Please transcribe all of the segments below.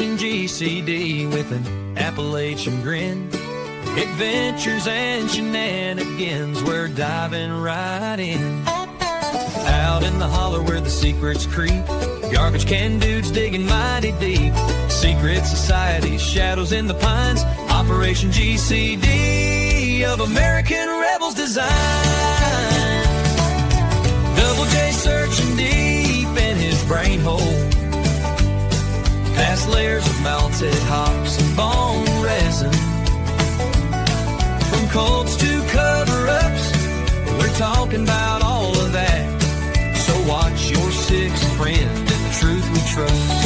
Operation GCD with an Appalachian grin. Adventures and shenanigans, we're diving right in. Out in the holler where the secrets creep, garbage can dudes digging mighty deep. Secret societies, shadows in the pines, Operation GCD of American rebels design. Double J searching deep in his brain hole, past layers of melted hops and bone resin. From cults to cover-ups, we're talking about all of that. So watch your sixth friend and the truth we trust.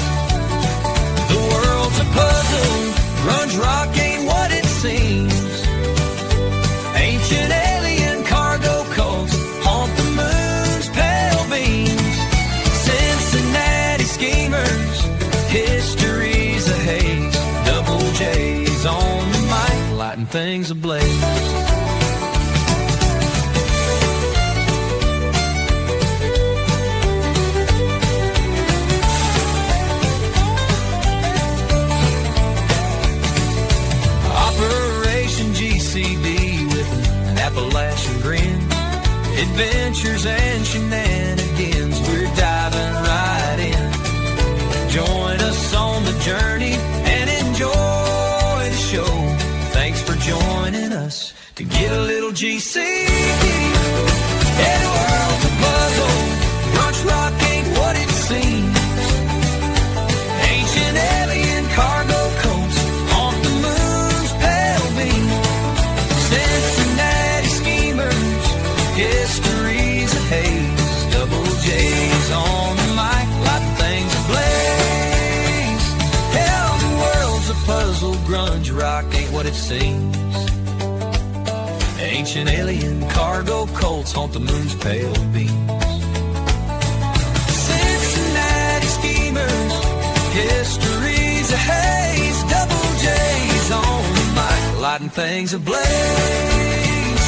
The world's a puzzle, grunge rock ain't what it seems. Ancient alien cargo cults haunt the moon's pale beams. Cincinnati schemers, history's a haze. Double J's on the mic, lighting things ablaze. Operation GCD with an Appalachian grin. Adventures and shenanigans, we're diving right in. Join us on the journey and enjoy the show. Thanks for joining us to get a little GCD. Yeah, the world's a puzzle, grunge rock ain't what it seems. Ancient alien cargo coats haunt the moon's pale beam. Cincinnati schemers, history's a haze. Double J's on the mic, lighting things ablaze. Hell, the world's a puzzle, grunge rock ain't what it seems. Ancient alien cargo cults haunt the moon's pale beams. Cincinnati schemers, history's a haze. Double J's on the mic, lighting things ablaze.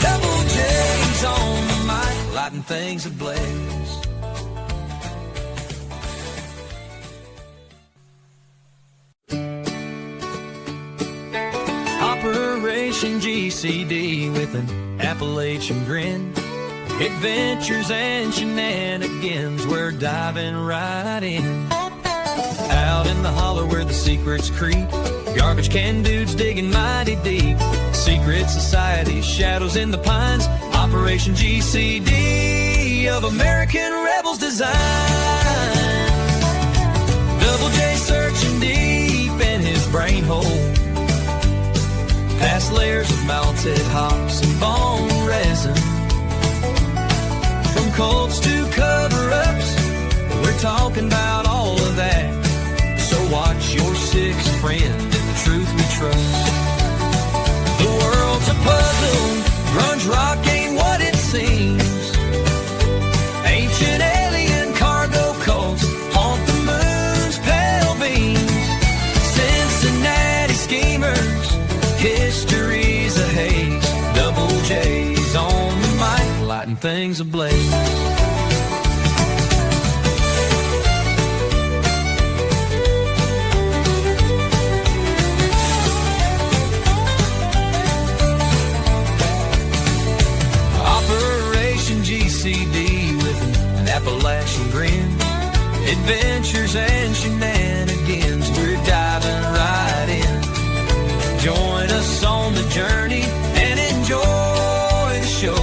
Double J's on the mic, lighting things ablaze. Operation GCD with an Appalachian grin. Adventures and shenanigans, we're diving right in. Out in the holler where the secrets creep, garbage can dudes digging mighty deep. Secret societies, shadows in the pines, Operation GCD of American rebels design. Double J searching deep in his brain hole, past layers of melted hops and bone resin. From cults to cover-ups, we're talking about all of that. So watch your sixth friend and the truth we trust. The world's a puzzle, grunge rock ain't what it seems. Ancient alien cargo cults haunt the moon's pale beams. Cincinnati schemers, history's a haze. Double J's on the mic, lighting things ablaze. Operation GCD with an Appalachian grin. Adventures and shenanigans, we're diving right in. Join us on the journey and enjoy the show.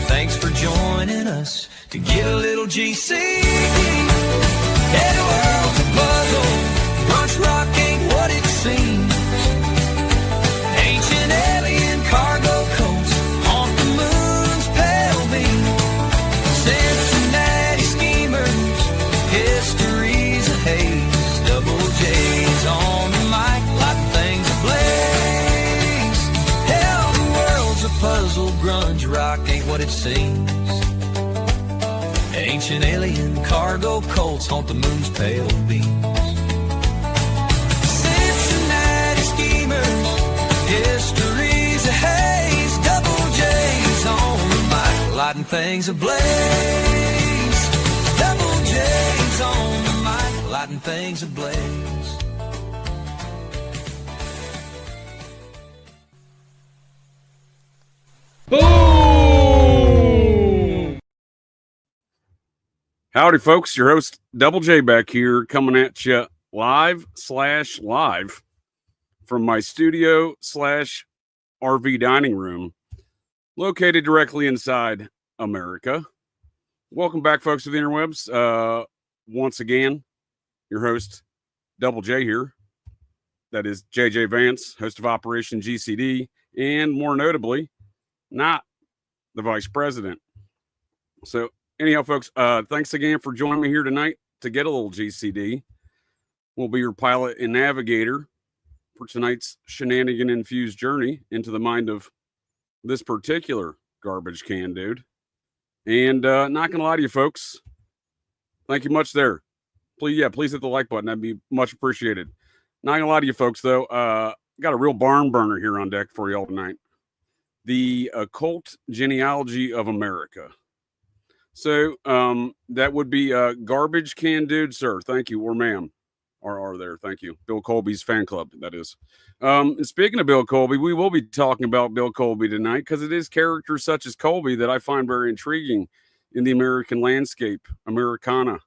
Thanks for joining us to get a little GCD. Yeah, the world's a puzzle, grunge rock ain't what it seems. Ancient alien cargo coats haunt the moon's pale beam. Cincinnati schemers, history's a haze. Double J's on the mic, lighting things ablaze. Hell, the world's a puzzle, grunge rock ain't what it seems. Ancient alien cargo cults haunt the moon's pale beams. Cincinnati schemers, history's a haze. Double J's on the mic, lighting things ablaze. Double J's on the mic, lighting things ablaze. Howdy, folks. Your host, Double J, back here coming at you live from my studio/RV dining room located directly inside America. Welcome back, folks, to the interwebs. Once again, your host, Double J here. That is JJ Vance, host of Operation GCD, and more notably, not the vice president. So, anyhow, folks, thanks again for joining me here tonight to get a little GCD. We'll be your pilot and navigator for tonight's shenanigan-infused journey into the mind of this particular garbage can dude. And not gonna lie to you, folks, thank you much there. Please hit the like button. That'd be much appreciated. Not gonna lie to you, folks, though, got a real barn burner here on deck for y'all tonight. The Occult Genealogy of America. So that would be Garbage Can Dude, sir. Thank you, or ma'am. Or there, thank you. Bill Colby's fan club, that is. And speaking of Bill Colby, we will be talking about Bill Colby tonight because it is characters such as Colby that I find very intriguing in the American landscape, Americana,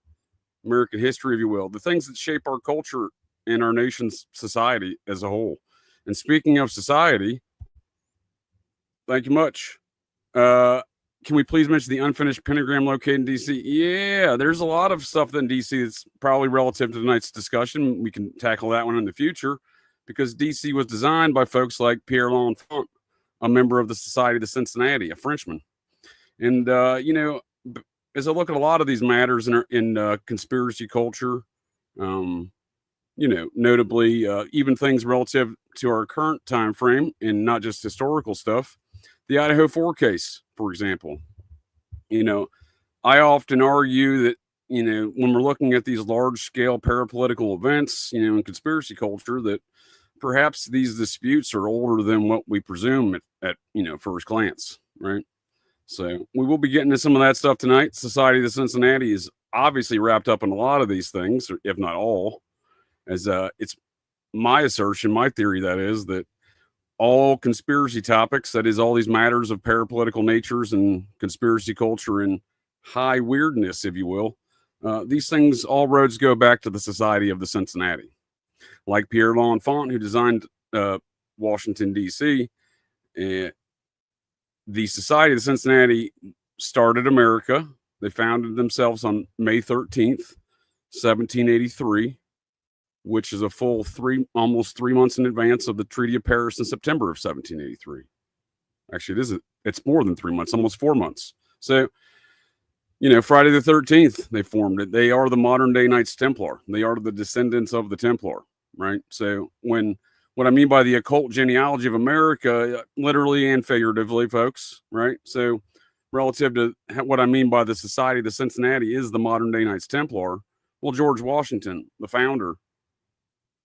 American history, if you will, the things that shape our culture and our nation's society as a whole. And speaking of society, thank you much. Can we please mention the unfinished pentagram located in DC? Yeah, there's a lot of stuff in DC that's probably relative to tonight's discussion. We can tackle that one in the future because DC was designed by folks like Pierre L'Enfant, a member of the Society of Cincinnati, a Frenchman. And, as I look at a lot of these matters in conspiracy culture, notably even things relative to our current time frame and not just historical stuff, the Idaho 4 case, for example. I often argue that, when we're looking at these large-scale parapolitical events, in conspiracy culture, that perhaps these disputes are older than what we presume at first glance, right? So we will be getting to some of that stuff tonight. Society of Cincinnati is obviously wrapped up in a lot of these things, if not all, as it's my assertion, my theory, that is, that all conspiracy topics, that is, all these matters of parapolitical natures and conspiracy culture and high weirdness, if you will, these things, all roads go back to the Society of the Cincinnati. Like Pierre L'Enfant, who designed Washington, D.C., the Society of the Cincinnati started America. They founded themselves on May 13th, 1783, which is a full almost 3 months in advance of the Treaty of Paris in September of 1783. Actually, it's more than 3 months, almost 4 months. So, Friday the 13th, they formed it. They are the modern day Knights Templar. They are the descendants of the Templar, right? So what I mean by the Occult Genealogy of America, literally and figuratively, folks, right? So relative to what I mean by the Society of the Cincinnati is the modern day Knights Templar. Well, George Washington, the founder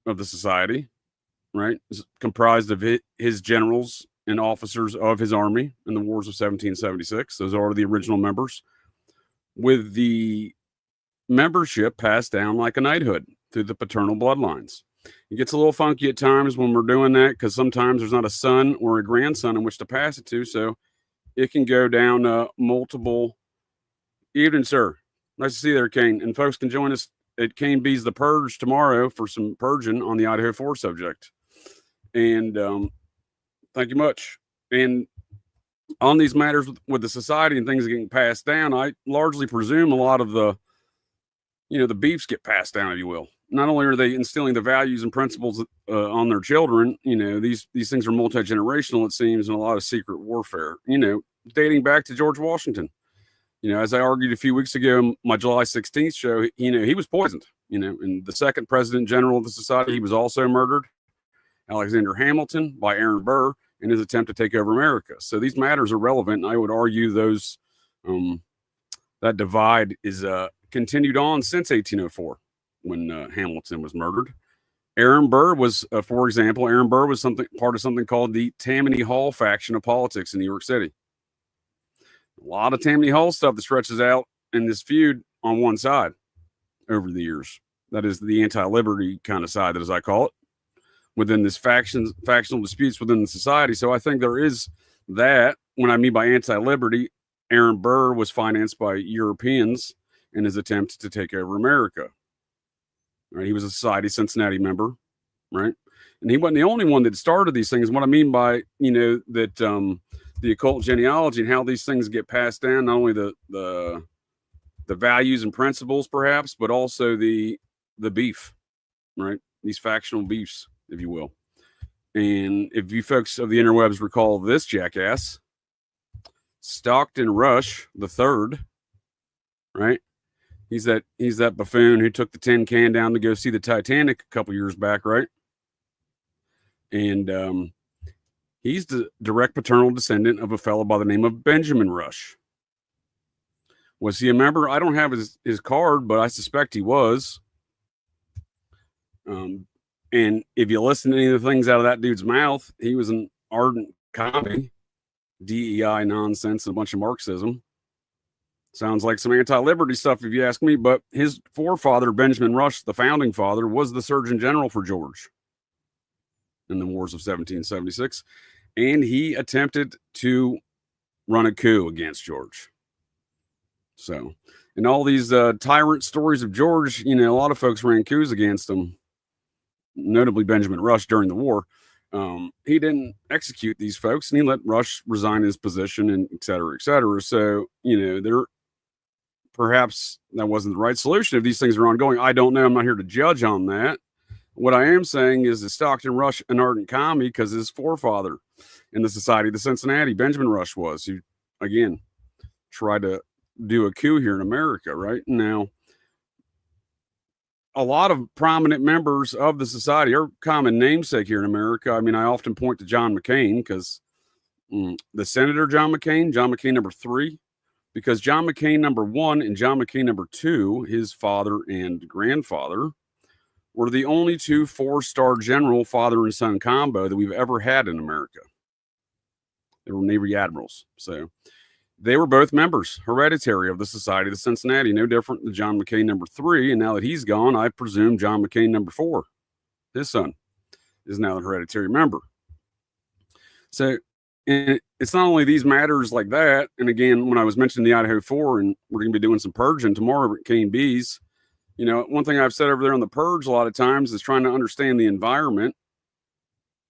of the society, right, is comprised of his generals and officers of his army in the wars of 1776. Those are the original members, with the membership passed down like a knighthood through the paternal bloodlines. It gets a little funky at times when we're doing that because sometimes there's not a son or a grandson in which to pass it to, so it can go down multiple. Evening, sir. Nice to see you there, Kane. And folks can join us at Kane B's The Purge tomorrow for some purging on the Idaho 4 subject. And thank you much. And on these matters with the society and things getting passed down, I largely presume a lot of the beefs get passed down, if you will. Not only are they instilling the values and principles on their children, these things are multi-generational, it seems, and a lot of secret warfare, dating back to George Washington. As I argued a few weeks ago in my July 16th show, he was poisoned, and the second president general of the society, he was also murdered, Alexander Hamilton, by Aaron Burr in his attempt to take over America. So these matters are relevant, and I would argue those that divide is continued on since 1804 when Hamilton was murdered. Aaron Burr was, for example, part of something called the Tammany Hall faction of politics in New York City. A lot of Tammany Hall stuff that stretches out in this feud on one side over the years. That is the anti-liberty kind of side, as I call it, within this factional disputes within the society. So I think there is that. When I mean by anti-liberty, Aaron Burr was financed by Europeans in his attempt to take over America. Right? He was a Society of Cincinnati member, right? And he wasn't the only one that started these things. What I mean by, that the occult genealogy and how these things get passed down, not only the values and principles, perhaps, but also the beef, right? These factional beefs, if you will. And if you folks of the interwebs recall this jackass, Stockton Rush the third, right? He's that buffoon who took the tin can down to go see the Titanic a couple years back, right? And he's the direct paternal descendant of a fellow by the name of Benjamin Rush. Was he a member? I don't have his card, but I suspect he was. And if you listen to any of the things out of that dude's mouth, he was an ardent commie, DEI nonsense, and a bunch of Marxism. Sounds like some anti-liberty stuff, if you ask me. But his forefather, Benjamin Rush, the founding father, was the Surgeon General for George in the wars of 1776. And he attempted to run a coup against George. So, in all these tyrant stories of George, a lot of folks ran coups against him, notably Benjamin Rush during the war. He didn't execute these folks, and he let Rush resign his position, and et cetera, et cetera. So, perhaps that wasn't the right solution if these things are ongoing. I don't know. I'm not here to judge on that. What I am saying is that Stockton Rush, an ardent commie, because his forefather in the Society of the Cincinnati, Benjamin Rush, was, who, again, tried to do a coup here in America, right? Now, a lot of prominent members of the society are common namesake here in America. I mean, I often point to John McCain because the Senator John McCain number 3, because John McCain number 1 and John McCain number 2, his father and grandfather, were the only 2 4-star general father and son combo that we've ever had in America. They were Navy admirals. So they were both members, hereditary, of the Society of the Cincinnati, no different than John McCain number 3. And now that he's gone, I presume John McCain number 4, his son, is now the hereditary member. So and it's not only these matters like that. And again, when I was mentioning the Idaho 4, and we're going to be doing some purging tomorrow at Cane Bees, one thing I've said over there on the purge a lot of times is trying to understand the environment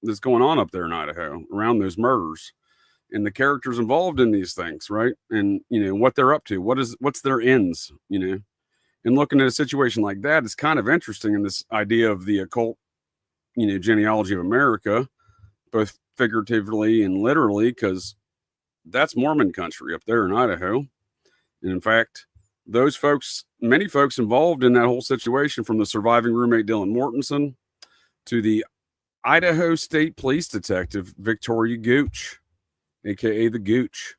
that's going on up there in Idaho around those murders and the characters involved in these things, right? And, what they're up to, what's their ends, and looking at a situation like that is kind of interesting in this idea of the occult, genealogy of America, both figuratively and literally, because that's Mormon country up there in Idaho. And in fact, many folks involved in that whole situation, from the surviving roommate Dylan Mortensen to the Idaho State Police Detective Victoria Gooch, aka the Gooch.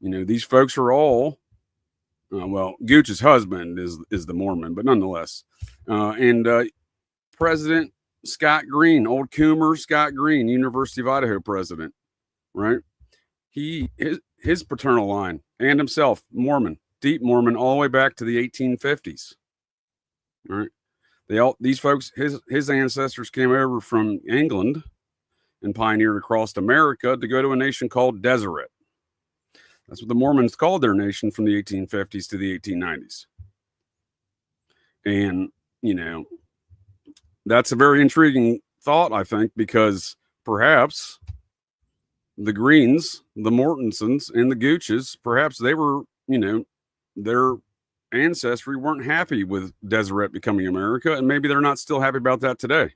These folks are all, Gooch's husband is the Mormon, but nonetheless. And President Scott Green, old Coomer Scott Green, University of Idaho president, right? His paternal line and himself, Mormon, deep Mormon, all the way back to the 1850s. Right? These folks, his ancestors came over from England and pioneered across America to go to a nation called Deseret. That's what the Mormons called their nation from the 1850s to the 1890s. And, that's a very intriguing thought, I think, because perhaps the Greens, the Mortensons, and the Gooches, perhaps they were, their ancestry weren't happy with Deseret becoming America, and maybe they're not still happy about that today.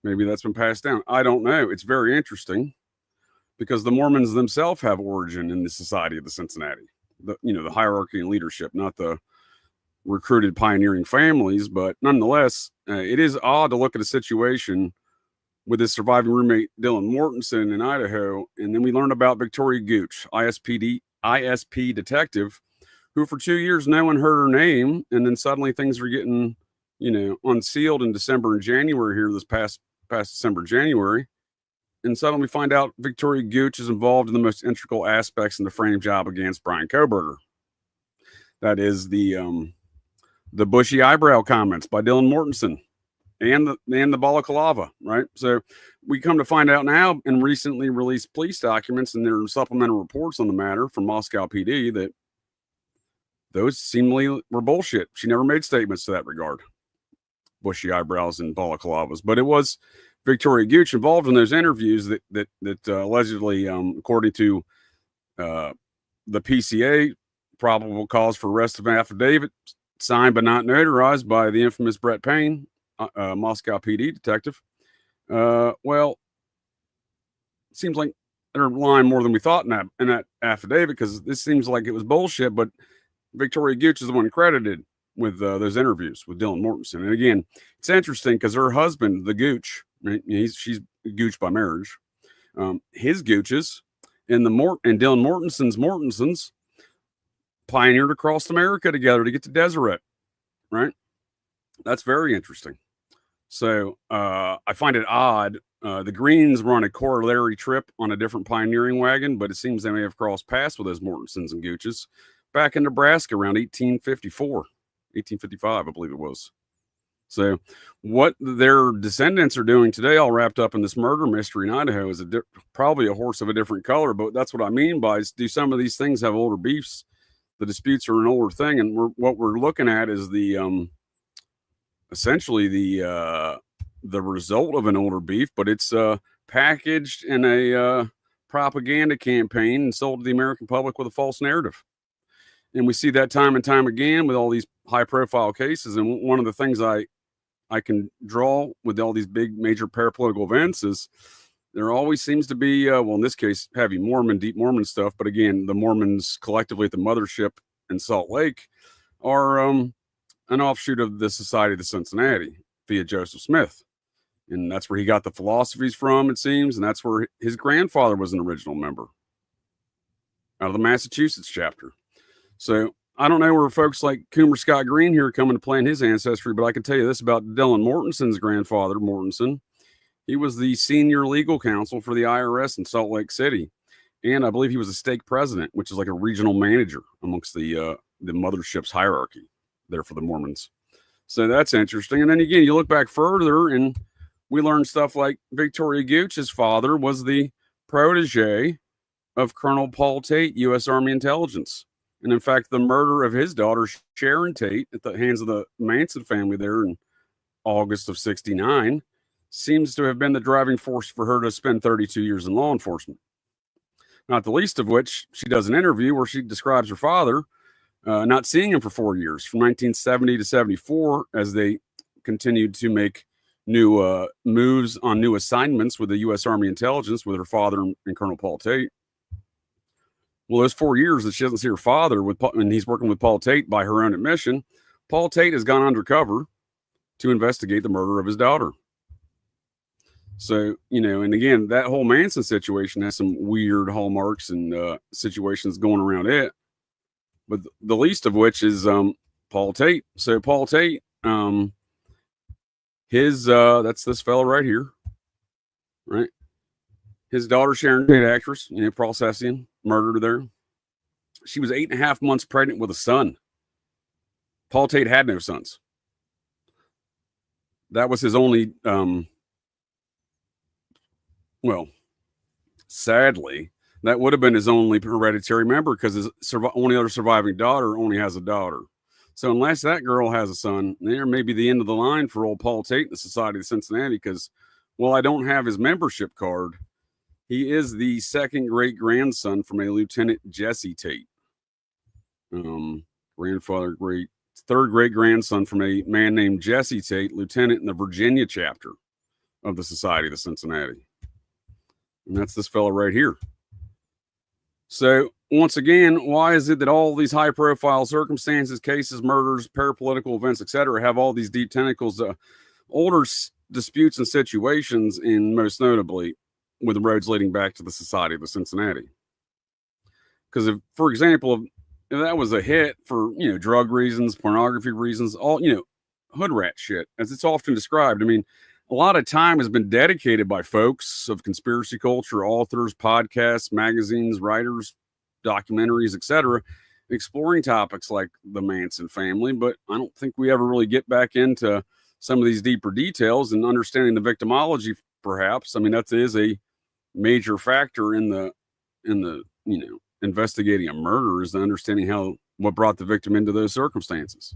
Maybe that's been passed down. I don't know. It's very interesting because the Mormons themselves have origin in the Society of the Cincinnati, the hierarchy and leadership, not the recruited pioneering families, but nonetheless, it is odd to look at a situation with his surviving roommate Dylan Mortensen in Idaho, and then we learn about Victoria Gooch, ISP detective, who for 2 years no one heard her name, and then suddenly things are getting, unsealed in December and January here, this past December, January, and suddenly we find out Victoria Gooch is involved in the most integral aspects in the frame job against Brian Koberger. That is the bushy eyebrow comments by Dylan Mortensen and the balaclava, right? So we come to find out now in recently released police documents and their supplemental reports on the matter from Moscow PD that those seemingly were bullshit. She never made statements to that regard. Bushy eyebrows and balaclavas, but it was Victoria Gooch involved in those interviews that allegedly, according to the PCA, probable cause for arrest of an affidavit signed but not notarized by the infamous Brett Payne, Moscow PD detective. Well, it seems like they're lying more than we thought in that affidavit, because this seems like it was bullshit, but Victoria Gooch is the one credited with those interviews with Dylan Mortensen. And again, it's interesting because her husband, the Gooch, right, she's Gooch by marriage, his Gooches and Dylan Mortensen's pioneered across America together to get to Deseret, right? That's very interesting. So I find it odd. The Greens were on a corollary trip on a different pioneering wagon, but it seems they may have crossed paths with those Mortensens and Gooches back in Nebraska around 1855, I believe it was. So what their descendants are doing today, all wrapped up in this murder mystery in Idaho, is probably a horse of a different color. But that's what I mean by, do some of these things have older beefs? The disputes are an older thing, and what we're looking at is the essentially the result of an older beef, but it's packaged in a propaganda campaign and sold to the American public with a false narrative. And we see that time and time again with all these high-profile cases. And one of the things I can draw with all these big major parapolitical events is there always seems to be, well, in this case, heavy Mormon, deep Mormon stuff. But again, the Mormons collectively at the mothership in Salt Lake are an offshoot of the Society of the Cincinnati via Joseph Smith. And that's where he got the philosophies from, it seems. And that's where his grandfather was an original member out of the Massachusetts chapter. So I don't know where folks like Coomer Scott Green here coming to play in his ancestry, but I can tell you this about Dylan Mortensen's grandfather, Mortensen. He was the senior legal counsel for the IRS in Salt Lake City. And I believe he was a stake president, which is like a regional manager amongst the mothership's hierarchy there for the Mormons. So that's interesting. And then again, you look back further and we learn stuff like Victoria Gooch's father was the protege of Colonel Paul Tate, U.S. Army Intelligence. And in fact, the murder of his daughter, Sharon Tate, at the hands of the Manson family there in August of '69, seems to have been the driving force for her to spend 32 years in law enforcement. Not the least of which, she does an interview where she describes her father not seeing him for 4 years, from 1970 to 74, as they continued to make new moves on new assignments with the U.S. Army Intelligence with her father and Colonel Paul Tate. Well, those 4 years that she doesn't see her father and he's working with Paul Tate by her own admission, Paul Tate has gone undercover to investigate the murder of his daughter. So, and again, that whole Manson situation has some weird hallmarks and situations going around it. But the least of which is Paul Tate. So Paul Tate, that's this fellow right here, right? His daughter, Sharon Tate, actress, Processian, murdered her there. She was 8.5 months pregnant with a son. Paul Tate had no sons. That was his only, sadly, that would have been his only hereditary member because his only other surviving daughter only has a daughter. So unless that girl has a son, there may be the end of the line for old Paul Tate in the Society of Cincinnati because, I don't have his membership card. He is the second great-grandson from a Lieutenant Jesse Tate. Third great-grandson from a man named Jesse Tate, lieutenant in the Virginia chapter of the Society of the Cincinnati. And that's this fellow right here. So, once again, why is it that all these high-profile circumstances, cases, murders, parapolitical events, etc., have all these deep tentacles, older disputes and situations, and most notably, with the roads leading back to the Society of the Cincinnati? Because, for example, if that was a hit for, drug reasons, pornography reasons, all, hood rat shit, as it's often described. I mean, a lot of time has been dedicated by folks of conspiracy culture, authors, podcasts, magazines, writers, documentaries, etc., exploring topics like the Manson family. But I don't think we ever really get back into some of these deeper details and understanding the victimology, perhaps. I mean, that is a major factor in the investigating a murder, is the understanding how what brought the victim into those circumstances.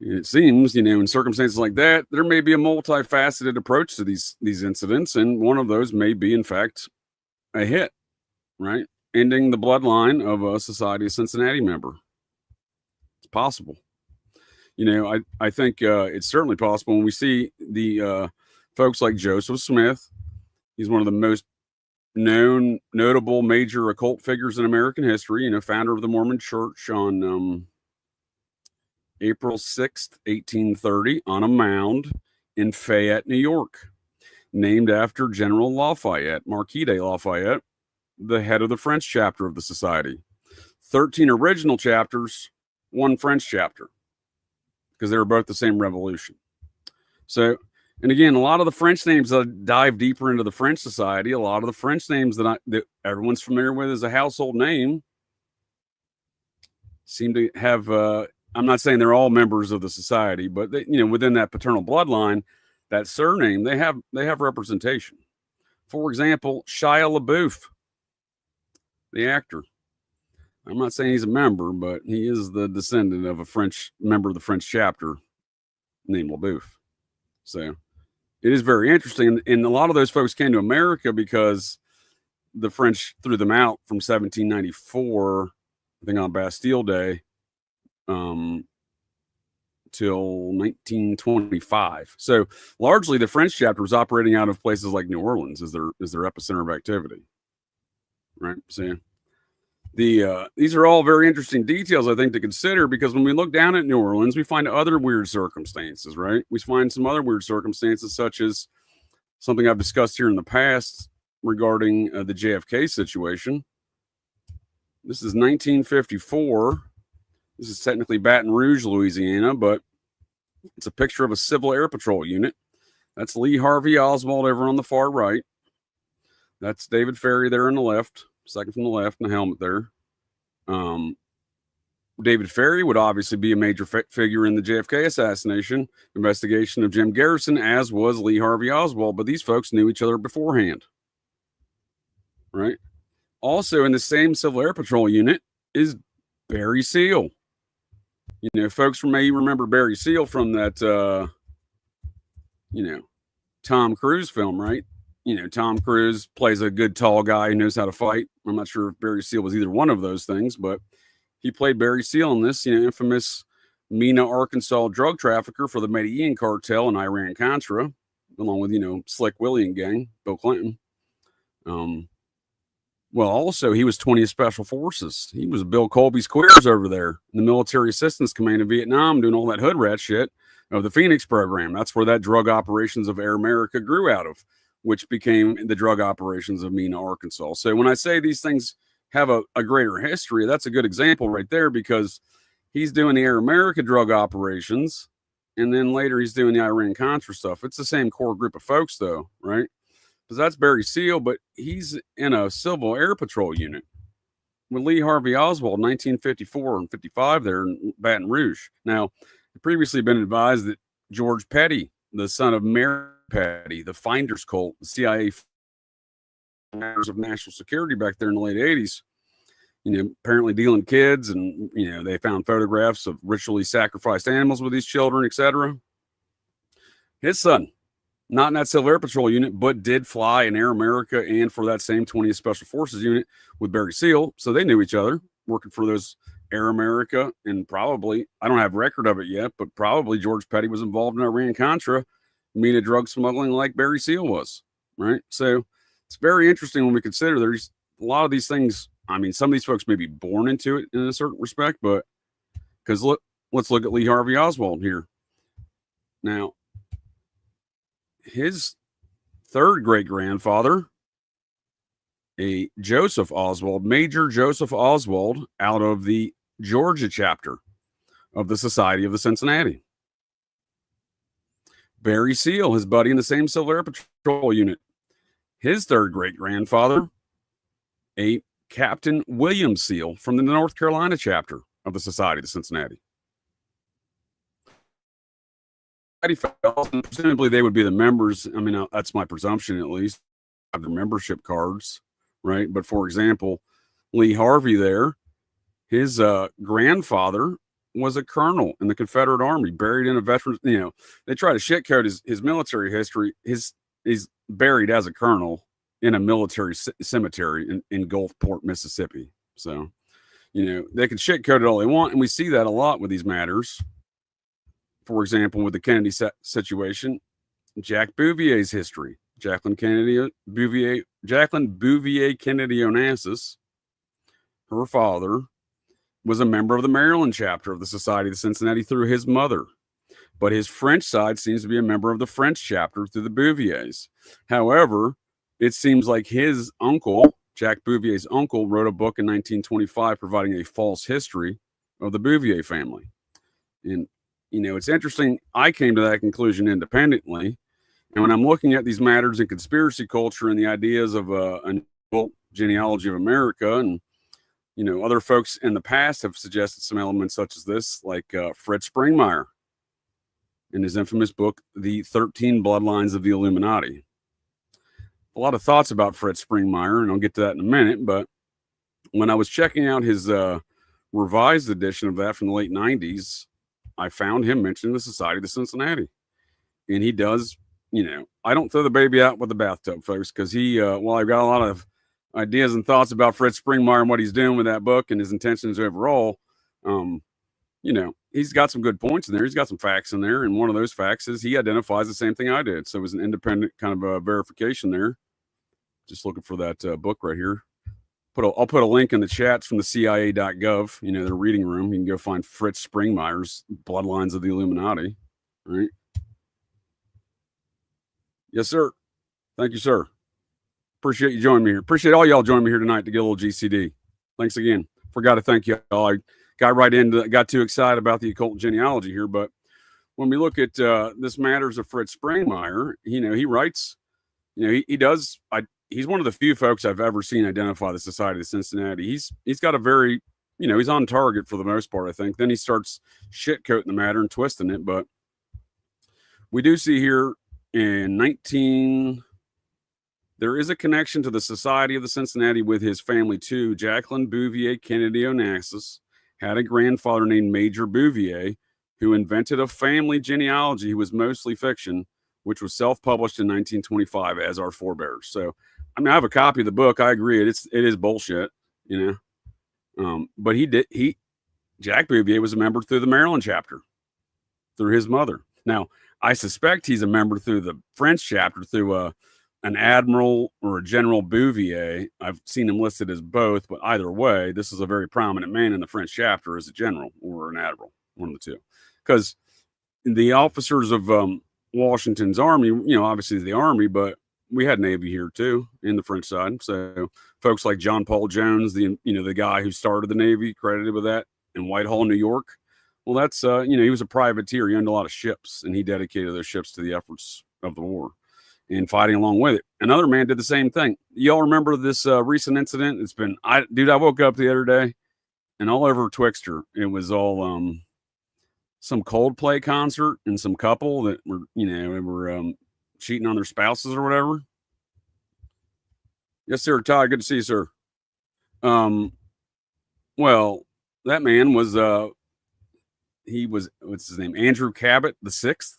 And it seems, in circumstances like that, there may be a multifaceted approach to these incidents, and one of those may be, in fact, a hit, right? Ending the bloodline of a Society of Cincinnati member. It's possible. I think it's certainly possible when we see the folks like Joseph Smith. He's one of the most notable major occult figures in American history, founder of the Mormon Church on April 6th, 1830, on a mound in Fayette, New York, named after General Lafayette, Marquis de Lafayette, the head of the French chapter of the society. 13 original chapters, one French chapter, because they were both the same revolution. So, and again, a lot of the French names that dive deeper into the French society, a lot of the French names that everyone's familiar with as a household name seem to have, I'm not saying they're all members of the society, but within that paternal bloodline, that surname, they have representation. For example, Shia LaBeouf, the actor. I'm not saying he's a member, but he is the descendant of a French member of the French chapter named LaBeouf. So it is very interesting. And a lot of those folks came to America because the French threw them out from 1794, I think on Bastille Day, till 1925. So largely the French chapter was operating out of places like New Orleans as their epicenter of activity. Right. So these are all very interesting details, I think, to consider, because when we look down at New Orleans, we find other weird circumstances, right? We find some other weird circumstances, such as something I've discussed here in the past regarding the JFK situation. This is 1954. This is technically Baton Rouge, Louisiana, but it's a picture of a Civil Air Patrol unit. That's Lee Harvey Oswald over on the far right. That's David Ferry there on the left, second from the left in the helmet there. David Ferry would obviously be a major figure in the JFK assassination investigation of Jim Garrison, as was Lee Harvey Oswald, but these folks knew each other beforehand. Right? Also in the same Civil Air Patrol unit is Barry Seal. Folks may remember Barry Seal from that, Tom Cruise film, right? Tom Cruise plays a good tall guy who knows how to fight. I'm not sure if Barry Seal was either one of those things, but he played Barry Seal in this, infamous Mena, Arkansas drug trafficker for the Medellin cartel and Iran-Contra, along with, Slick Willie and gang, Bill Clinton. Well, also, he was 20th Special Forces. He was Bill Colby's queers over there in the Military Assistance Command of Vietnam, doing all that hood rat shit of the Phoenix program. That's where that drug operations of Air America grew out of, which became the drug operations of Mena, Arkansas. So when I say these things have a greater history, that's a good example right there, because he's doing the Air America drug operations, and then later he's doing the Iran-Contra stuff. It's the same core group of folks, though, right? Because that's Barry Seal, but he's in a Civil Air Patrol unit with Lee Harvey Oswald, 1954 and 55 there in Baton Rouge. Now, it previously been advised that George Petty, the son of Mary Petty, the Finders cult, the CIA matters of national security back there in the late 80s, apparently dealing kids, and, they found photographs of ritually sacrificed animals with these children, etc. His son, not in that Civil Air Patrol unit, but did fly in Air America and for that same 20th Special Forces unit with Barry Seal. So they knew each other, working for those Air America, and probably, I don't have record of it yet, but probably George Petty was involved in Iran-Contra, Mena drug smuggling like Barry Seal was, right? So it's very interesting when we consider there's a lot of these things. I mean, some of these folks may be born into it in a certain respect, but because let's look at Lee Harvey Oswald here. Now, his third great-grandfather, a Joseph Oswald, Major Joseph Oswald, out of the Georgia chapter of the Society of the Cincinnati. Barry Seal, his buddy in the same Civil Air Patrol unit. His third great-grandfather, a Captain William Seal from the North Carolina chapter of the Society of the Cincinnati. Presumably they would be the members. I mean, that's my presumption, at least, have their membership cards, right? But for example, Lee Harvey there, His grandfather was a colonel in the Confederate Army, buried in a veteran. They try to shitcode his military history. He's buried as a colonel in a military cemetery in Gulfport, Mississippi. So, they can shitcode it all they want, and we see that a lot with these matters. For example, with the Kennedy situation, Jack Bouvier's history. Jacqueline Bouvier Kennedy Onassis, her father, was a member of the Maryland chapter of the Society of Cincinnati through his mother. But his French side seems to be a member of the French chapter through the Bouviers. However, it seems like his uncle, Jack Bouvier's uncle, wrote a book in 1925 providing a false history of the Bouvier family. And, it's interesting. I came to that conclusion independently. And when I'm looking at these matters in conspiracy culture and the ideas of an genealogy of America, and other folks in the past have suggested some elements such as this, like Fred Springmeier in his infamous book, The 13 Bloodlines of the Illuminati. A lot of thoughts about Fred Springmeier, and I'll get to that in a minute. But when I was checking out his revised edition of that from the late 90s, I found him mentioning the Society of Cincinnati. And he does, I don't throw the baby out with the bathtub, folks, because while I've got a lot of ideas and thoughts about Fred Springmeier and what he's doing with that book and his intentions overall, he's got some good points in there. He's got some facts in there. And one of those facts is he identifies the same thing I did. So it was an independent kind of a verification there. Just looking for that book right here. I'll put a link in the chats from the CIA.gov, their reading room. You can go find Fritz Springmeier's Bloodlines of the Illuminati. All right. Yes, sir. Thank you, sir. Appreciate you joining me here. Appreciate all y'all joining me here tonight to get a little GCD. Thanks again. Forgot to thank y'all. I got too excited about the occult genealogy here. But when we look at this matters of Fritz Springmeier, he writes, he does. He's one of the few folks I've ever seen identify the Society of Cincinnati. He's got a very, he's on target for the most part, I think. Then he starts shitcoating the matter and twisting it. But we do see here there is a connection to the Society of the Cincinnati with his family too. Jacqueline Bouvier Kennedy Onassis had a grandfather named Major Bouvier who invented a family genealogy who was mostly fiction, which was self-published in 1925 as our forebears. So, I have a copy of the book. I agree. It is bullshit, but Jack Bouvier was a member through the Maryland chapter through his mother. Now, I suspect he's a member through the French chapter through an admiral or a General Bouvier. I've seen him listed as both, but either way, this is a very prominent man in the French chapter as a general or an admiral, one of the two. Because the officers of Washington's army, obviously the army, but we had Navy here too in the French side. So folks like John Paul Jones, the guy who started the Navy, credited with that in Whitehall, New York. Well, that's, he was a privateer. He owned a lot of ships, and he dedicated those ships to the efforts of the war and fighting along with it. Another man did the same thing. Y'all remember this recent incident? I woke up the other day, and all over Twixter, it was all some Coldplay concert and some couple that were, cheating on their spouses or whatever. Yes, sir, Todd. Good to see you, sir. Well, that man was, what's his name? Andrew Cabot the sixth.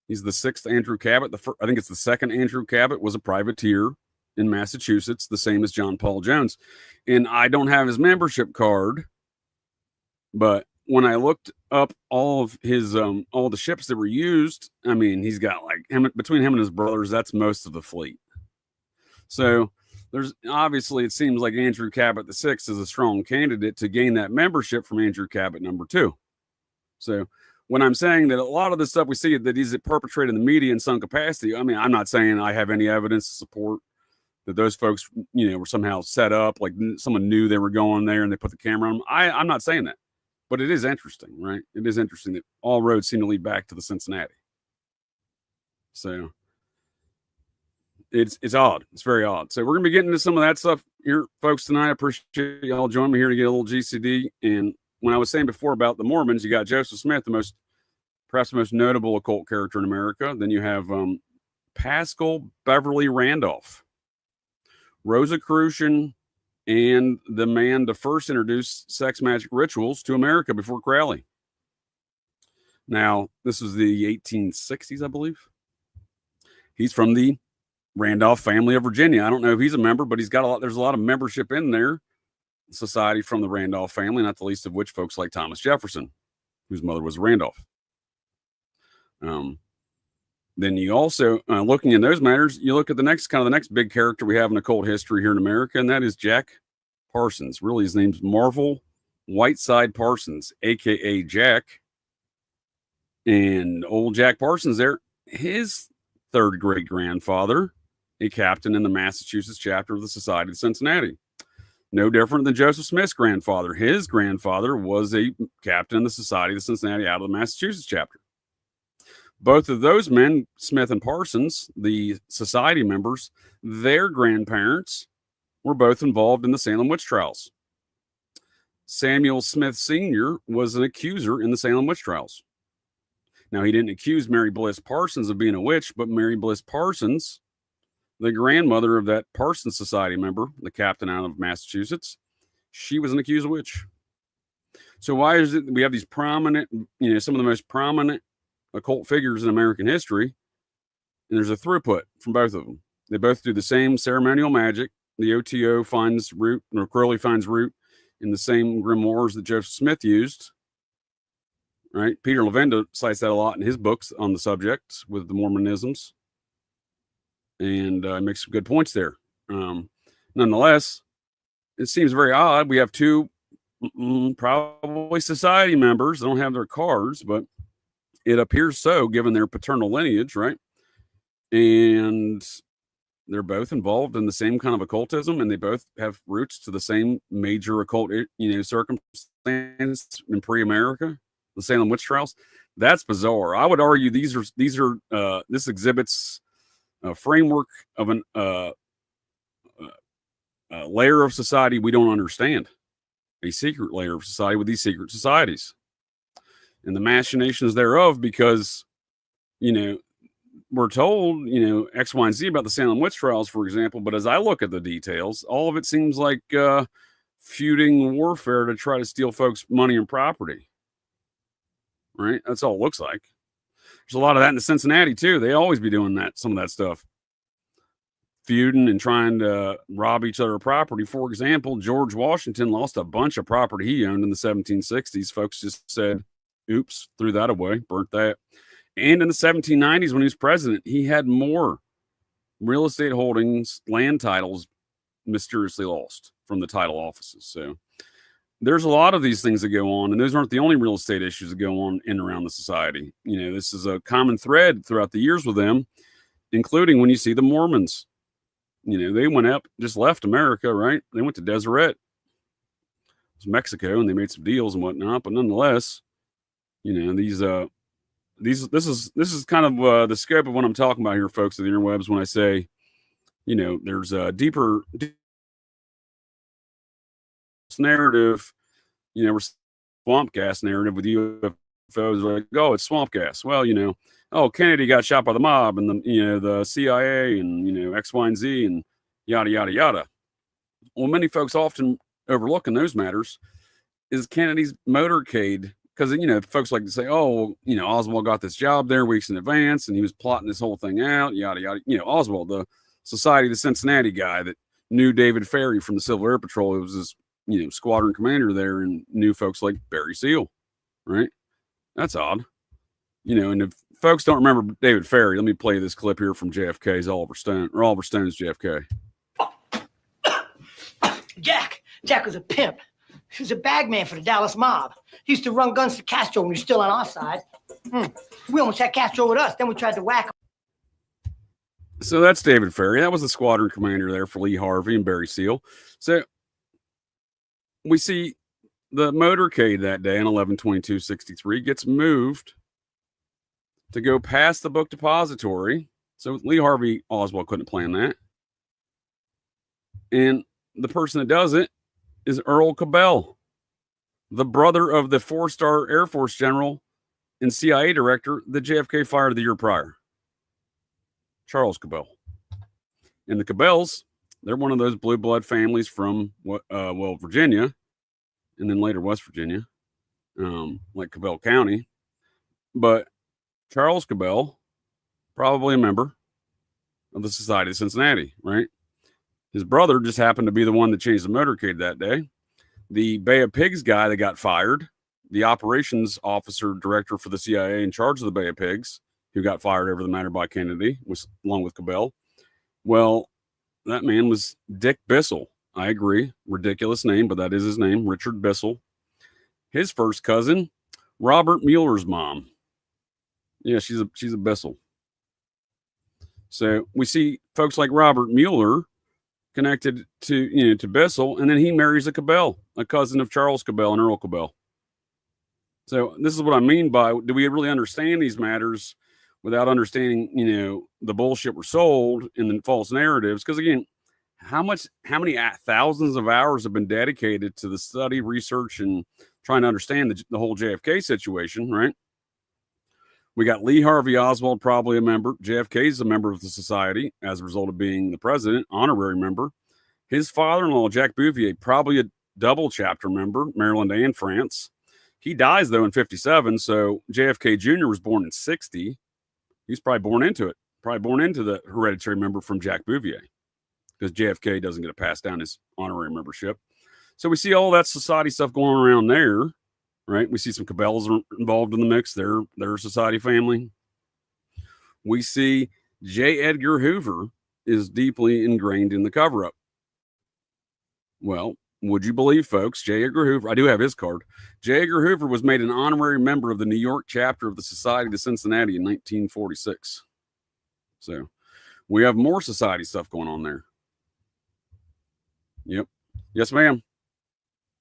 He's the sixth Andrew Cabot. I think it's the second Andrew Cabot was a privateer in Massachusetts, the same as John Paul Jones. And I don't have his membership card, but when I looked up all of his, all the ships that were used, he's got between him and his brothers, that's most of the fleet. So there's obviously, it seems like Andrew Cabot the sixth is a strong candidate to gain that membership from Andrew Cabot number 2. So when I'm saying that a lot of the stuff we see that he's perpetrated in the media in some capacity, I'm not saying I have any evidence to support that those folks, were somehow set up, like someone knew they were going there and they put the camera on them. I'm not saying that, but it is interesting, right? It is interesting that all roads seem to lead back to the Cincinnati. So it's odd. It's very odd. So we're going to be getting into some of that stuff here, folks, tonight. I appreciate y'all joining me here to get a little GCD. And when I was saying before about the Mormons, you got Joseph Smith, perhaps the most notable occult character in America. Then you have Paschal Beverly Randolph, Rosicrucian and the man to first introduce sex magic rituals to America before Crowley. Now, this was the 1860s, I believe. He's from the Randolph family of Virginia. I don't know if he's a member, but there's a lot of membership in there. Society from the Randolph family, not the least of which folks like Thomas Jefferson, whose mother was Randolph. Then you also, looking in those matters, you look at the next big character we have in occult history here in America, and that is Jack Parsons. Really, his name's Marvel Whiteside Parsons, a.k.a. Jack. And old Jack Parsons there, his third great-grandfather, a captain in the Massachusetts chapter of the Society of Cincinnati. No different than Joseph Smith's grandfather. His grandfather was a captain in the Society of Cincinnati out of the Massachusetts chapter. Both of those men, Smith and Parsons, the society members, their grandparents were both involved in the Salem witch trials. Samuel Smith Sr. was an accuser in the Salem witch trials. Now, he didn't accuse Mary Bliss Parsons of being a witch, but Mary Bliss Parsons, the grandmother of that Parsons Society member, the captain out of Massachusetts, she was an accused witch. So why is it we have these prominent, some of the most prominent occult figures in American history, and there's a throughput from both of them. They both do the same ceremonial magic. The OTO finds root, or Crowley finds root in the same grimoires that Joseph Smith used. Right? Peter Levenda cites that a lot in his books on the subject with the Mormonisms, and makes some good points there. Nonetheless, it seems very odd. We have two probably society members. They don't have their cards, but it appears so, given their paternal lineage, right? And they're both involved in the same kind of occultism, and they both have roots to the same major occult, circumstance in pre-America, the Salem witch trials. That's bizarre. I would argue this exhibits a framework of a layer of society we don't understand, a secret layer of society with these secret societies and the machinations thereof, because, we're told, X, Y, and Z about the Salem witch trials, for example. But as I look at the details, all of it seems like feuding warfare to try to steal folks' money and property. Right? That's all it looks like. There's a lot of that in the Cincinnati, too. They always be doing that, some of that stuff. Feuding and trying to rob each other of property. For example, George Washington lost a bunch of property he owned in the 1760s. Folks just said, oops, threw that away, burnt that. And in the 1790s, when he was president, he had more real estate holdings, land titles mysteriously lost from the title offices. So there's a lot of these things that go on, and those aren't the only real estate issues that go on in and around the society. This is a common thread throughout the years with them, including when you see the Mormons. They went up, just left America, right? They went to Deseret, it was Mexico, and they made some deals and whatnot. But nonetheless, this is kind of the scope of what I'm talking about here, folks, of the interwebs, when I say, there's a deeper narrative, swamp gas narrative with UFOs, like, oh, it's swamp gas. Well, Kennedy got shot by the mob and the CIA and, X, Y, and Z and yada, yada, yada. Well, many folks often overlook in those matters is Kennedy's motorcade. Because, folks like to say, oh, Oswald got this job there weeks in advance and he was plotting this whole thing out, yada, yada. Oswald, the Society of the Cincinnati guy that knew David Ferry from the Civil Air Patrol. It was his, squadron commander there, and knew folks like Barry Seal, right? That's odd. And if folks don't remember David Ferry, let me play this clip here from JFK's Oliver Stone's JFK. Jack was a pimp. He was a bagman for the Dallas mob. He used to run guns to Castro when he was still on our side. We almost had Castro with us. Then we tried to whack him. So that's David Ferry. That was the squadron commander there for Lee Harvey and Barry Seal. So we see the motorcade that day on 11/22/63 gets moved to go past the book depository. So Lee Harvey Oswald couldn't plan that. And the person that does it is Earl Cabell, the brother of the 4-star Air Force general and CIA director that JFK fired the year prior, Charles Cabell. And the Cabells, They're one of those blue blood families from Virginia, and then later West Virginia, like Cabell County. But Charles Cabell, probably a member of the Society of Cincinnati, right? His brother just happened to be the one that changed the motorcade that day. The Bay of Pigs guy that got fired, the operations officer director for the CIA in charge of the Bay of Pigs, who got fired over the matter by Kennedy, was along with Cabell. Well, that man was Dick Bissell. I agree. Ridiculous name, but that is his name, Richard Bissell. His first cousin, Robert Mueller's mom. Yeah, she's a Bissell. So we see folks like Robert Mueller connected to Bissell, and then he marries a Cabell, a cousin of Charles Cabell and Earl Cabell. So this is what I mean by, do we really understand these matters without understanding, the bullshit we're sold and the false narratives? Because again, how many thousands of hours have been dedicated to the study, research, and trying to understand the whole JFK situation, right? We got Lee Harvey Oswald, probably a member. JFK is a member of the society as a result of being the president, honorary member. His father-in-law, Jack Bouvier, probably a double chapter member, Maryland and France. He dies, though, in 57, so JFK Jr. was born in 60. He's probably born into it, probably born into the hereditary member from Jack Bouvier, because JFK doesn't get to pass down his honorary membership. So we see all that society stuff going on around there. Right, we see some Cabells are involved in the mix. They're a society family. We see J. Edgar Hoover is deeply ingrained in the cover-up. Well, would you believe, folks, J. Edgar Hoover, I do have his card. J. Edgar Hoover was made an honorary member of the New York chapter of the Society of Cincinnati in 1946. So we have more society stuff going on there. Yep. Yes, ma'am.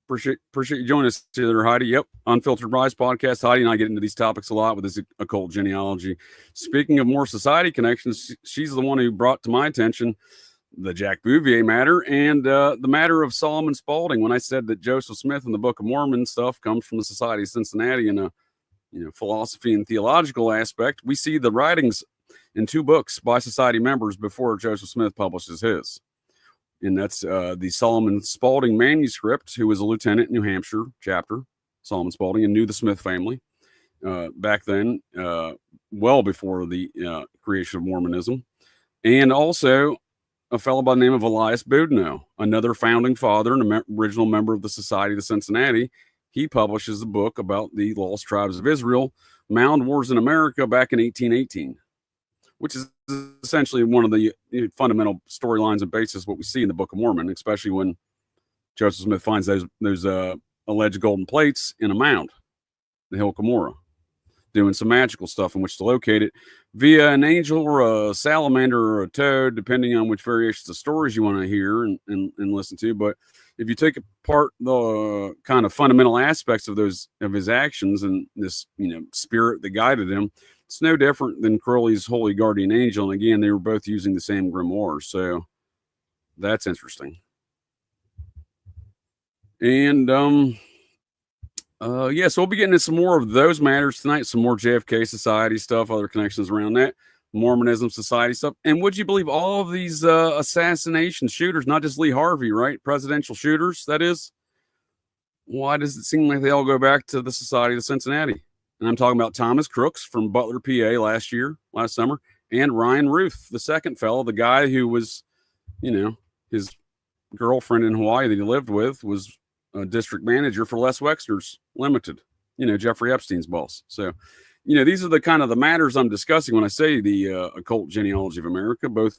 Appreciate you joining us there, Heidi. Yep, Unfiltered Rise podcast. Heidi and I get into these topics a lot with this occult genealogy. Speaking of more society connections, she's the one who brought to my attention the Jack Bouvier matter and the matter of Solomon Spaulding. When I said that Joseph Smith and the Book of Mormon stuff comes from the Society of Cincinnati in a philosophy and theological aspect, we see the writings in 2 books by society members before Joseph Smith publishes his. And that's the Solomon Spaulding manuscript, who was a lieutenant in New Hampshire chapter, Solomon Spaulding, and knew the Smith family back then, well before the creation of Mormonism. And also a fellow by the name of Elias Boudinot, another founding father and original member of the Society of Cincinnati. He publishes a book about the lost tribes of Israel, Mound Wars in America, back in 1818. Which is essentially one of the fundamental storylines and basis what we see in the Book of Mormon, especially when Joseph Smith finds those alleged golden plates in a mound, the Hill Cumorah, doing some magical stuff in which to locate it via an angel or a salamander or a toad, depending on which variations of stories you want to hear and listen to. But if you take apart the kind of fundamental aspects of his actions and this spirit that guided him, it's no different than Crowley's Holy Guardian Angel. And again, they were both using the same grimoire. So that's interesting. And, so we'll be getting into some more of those matters tonight. Some more JFK Society stuff, other connections around that, Mormonism Society stuff. And would you believe all of these assassination shooters, not just Lee Harvey, right? Presidential shooters, that is. Why does it seem like they all go back to the Society of Cincinnati? And I'm talking about Thomas Crooks from Butler, PA last summer, and Ryan Ruth, the second fellow, the guy who was, his girlfriend in Hawaii that he lived with was a district manager for Les Wexner's Limited, Jeffrey Epstein's boss. So, these are the kind of the matters I'm discussing when I say the occult genealogy of America, both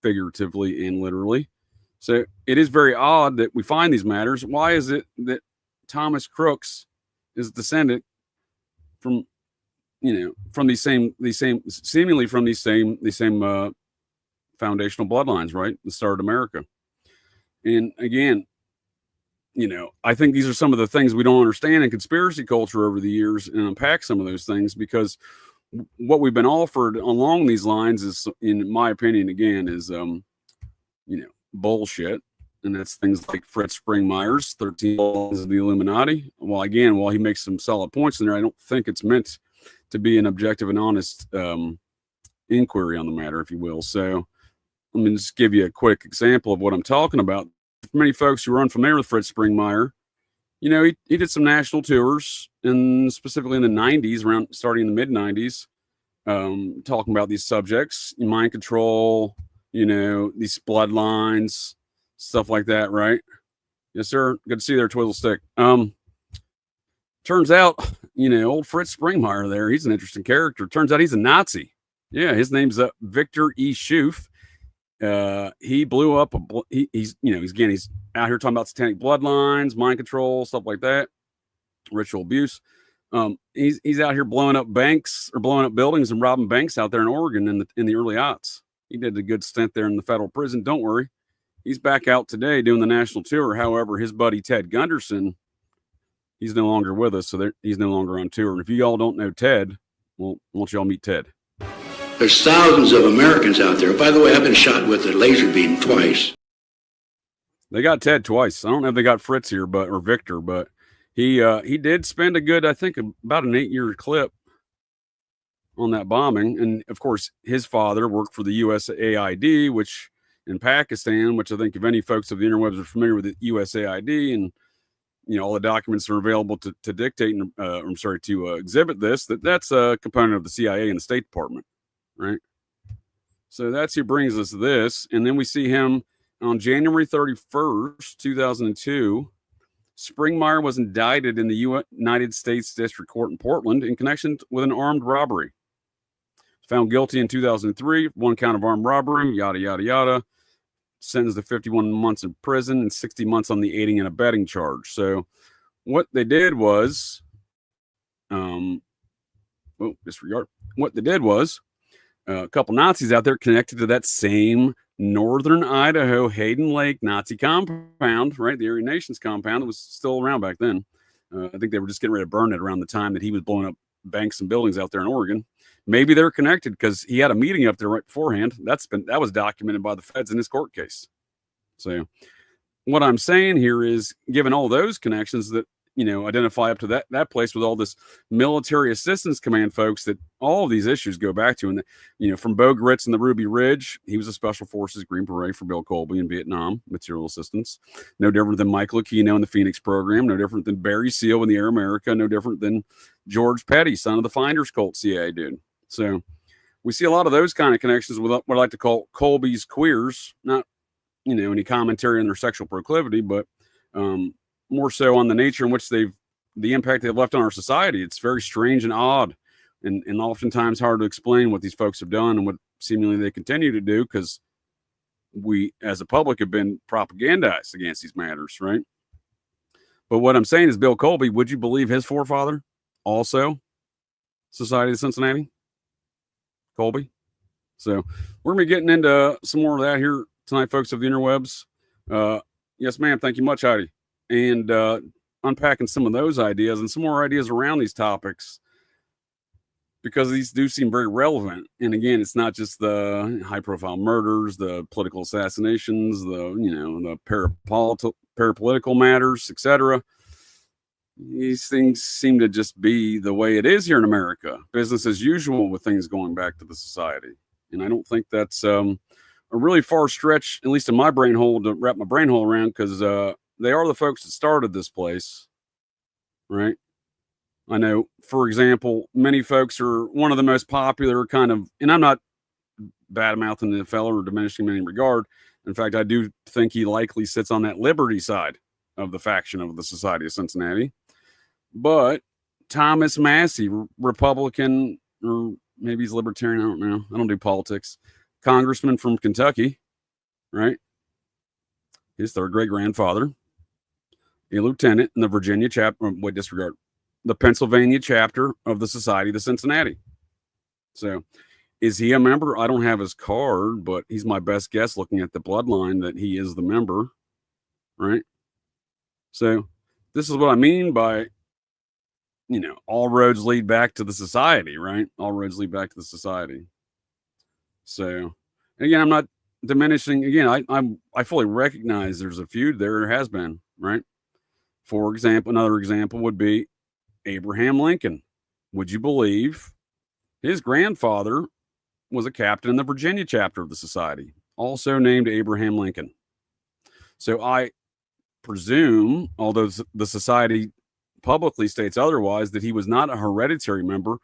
figuratively and literally. So it is very odd that we find these matters. Why is it that Thomas Crooks is descendant from these same foundational bloodlines, right? The start of America. And again, I think these are some of the things we don't understand in conspiracy culture over the years, and unpack some of those things, because what we've been offered along these lines is, in my opinion, again, is, bullshit. And that's things like Fred Springmeier's 13 Laws of the Illuminati. While he makes some solid points in there, I don't think it's meant to be an objective and honest inquiry on the matter, if you will. So let me just give you a quick example of what I'm talking about. For many folks who are unfamiliar with Fritz Springmeier, you know, he did some national tours, and specifically in the 90s, starting in the mid 90s, talking about these subjects, mind control, you know, these bloodlines, stuff like that, right? Yes, sir. Good to see you there, Twizzle Stick. Turns out, you know, old Fritz Springmeier there, he's an interesting character. Turns out he's a Nazi. Yeah, his name's Victor E. Schoof. He blew up he's out here talking about satanic bloodlines, mind control, stuff like that, ritual abuse. He's out here blowing up banks or blowing up buildings and robbing banks out there in Oregon in the early aughts. He did a good stint there in the federal prison. Don't worry, he's back out today doing the national tour. However, his buddy Ted Gunderson, he's no longer with us, so he's no longer on tour. And if you all don't know Ted, well, why don't you all meet Ted? There's thousands of Americans out there. By the way, I've been shot with a laser beam twice. They got Ted twice. I don't know if they got Fritz here, or Victor, but he did spend a good, I think, about an 8-year clip on that bombing. And of course, his father worked for the USAID, which in Pakistan, which I think if any folks of the interwebs are familiar with the USAID, and you know all the documents are available to dictate and to exhibit this, that's a component of the CIA and the State Department. Right. So that's who brings us this. And then we see him on January 31st, 2002. Springmeier was indicted in the United States District Court in Portland in connection with an armed robbery. Found guilty in 2003, 1 count of armed robbery, yada, yada, yada. Sentenced to 51 months in prison and 60 months on the aiding and abetting charge. So what they did was, disregard. What they did was, a couple Nazis out there connected to that same northern Idaho Hayden Lake Nazi compound, right? The Aryan Nations compound that was still around back then. I think they were just getting ready to burn it around the time that he was blowing up banks and buildings out there in Oregon. Maybe they're connected because he had a meeting up there right beforehand. That was documented by the feds in his court case. So what I'm saying here is, given all those connections that, you know, identify up to that place with all this military assistance command folks that all of these issues go back to. And, you know, from Bo Gritz and the Ruby Ridge, he was a Special Forces Green Beret for Bill Colby in Vietnam, material assistance. No different than Michael Aquino in the Phoenix program. No different than Barry Seal in the Air America. No different than George Petty, son of the Finders Cult CIA dude. So we see a lot of those kind of connections with what I like to call Colby's queers, not, you know, any commentary on their sexual proclivity, but, more so on the nature in which the impact they've left on our society. It's very strange and odd, and oftentimes hard to explain what these folks have done and what seemingly they continue to do, because we as a public have been propagandized against these matters, right? But what I'm saying is, Bill Colby, would you believe his forefather also Society of Cincinnati? Colby. So we're going to be getting into some more of that here tonight, folks of the interwebs. Yes, ma'am. Thank you much, Heidi. And unpacking some of those ideas and some more ideas around these topics, because these do seem very relevant. And again, it's not just the high-profile murders, the political assassinations, the parapolitical matters, etc. These things seem to just be the way it is here in America. Business as usual with things going back to the society. And I don't think that's a really far stretch, at least in my brain hole, to wrap my brain hole around, because they are the folks that started this place, right? I know, for example, many folks are one of the most popular kind of, and I'm not bad-mouthing the fellow or diminishing him in any regard. In fact, I do think he likely sits on that liberty side of the faction of the Society of Cincinnati. But Thomas Massey, Republican, or maybe he's libertarian, I don't know. I don't do politics. Congressman from Kentucky, right? His third great-grandfather, a lieutenant in the Virginia chapter, the Pennsylvania chapter of the Society of Cincinnati. So is he a member? I don't have his card, but he's my best guess looking at the bloodline that he is the member, right? So this is what I mean by, all roads lead back to the society, right? All roads lead back to the society. So, again, I'm not diminishing. Again, I fully recognize there's a feud there has been, right? For example, another example would be Abraham Lincoln. Would you believe his grandfather was a captain in the Virginia chapter of the society? also named Abraham Lincoln. So I presume, although the society publicly states otherwise, that he was not a hereditary member.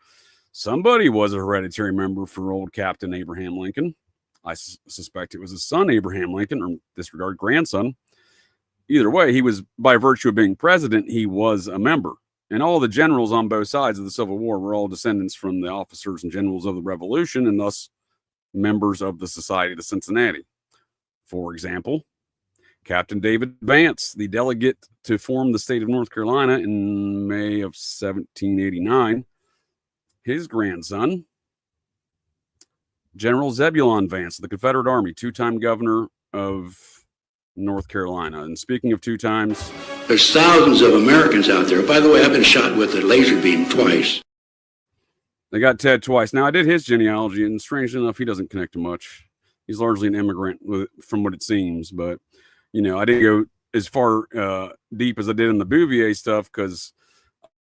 Somebody was a hereditary member for old Captain Abraham Lincoln. I suspect it was his son, Abraham Lincoln, or disregard grandson. Either way, he was, by virtue of being president, he was a member. And all the generals on both sides of the Civil War were all descendants from the officers and generals of the Revolution, and thus members of the Society of Cincinnati. For example, Captain David Vance, the delegate to form the state of North Carolina in May of 1789, his grandson, General Zebulon Vance of the Confederate Army, two-time governor of North Carolina. And speaking of two times, there's thousands of Americans out there. By the way, I've been shot with a laser beam twice. They got Ted twice. Now, I did his genealogy, and strangely enough, he doesn't connect to much. He's largely an immigrant, from what it seems. But, you know, I didn't go as far deep as I did in the Bouvier stuff because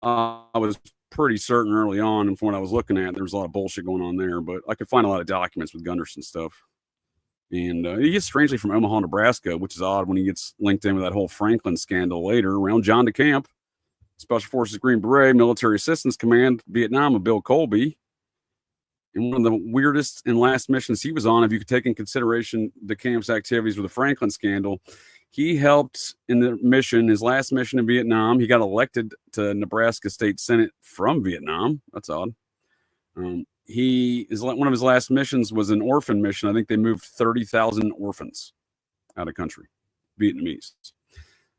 I was pretty certain early on, and from what I was looking at, there was a lot of bullshit going on there. But I could find a lot of documents with Gunderson stuff. And he gets strangely from Omaha, Nebraska, which is odd when he gets linked in with that whole Franklin scandal later around John DeCamp, Special Forces Green Beret, Military Assistance Command, Vietnam of Bill Colby. And one of the weirdest and last missions he was on, if you could take in consideration DeCamp's activities with the Franklin scandal, he helped in the mission, his last mission in Vietnam. He got elected to Nebraska State Senate from Vietnam. That's odd. One of his last missions was an orphan mission. I think they moved 30,000 orphans out of country, Vietnamese.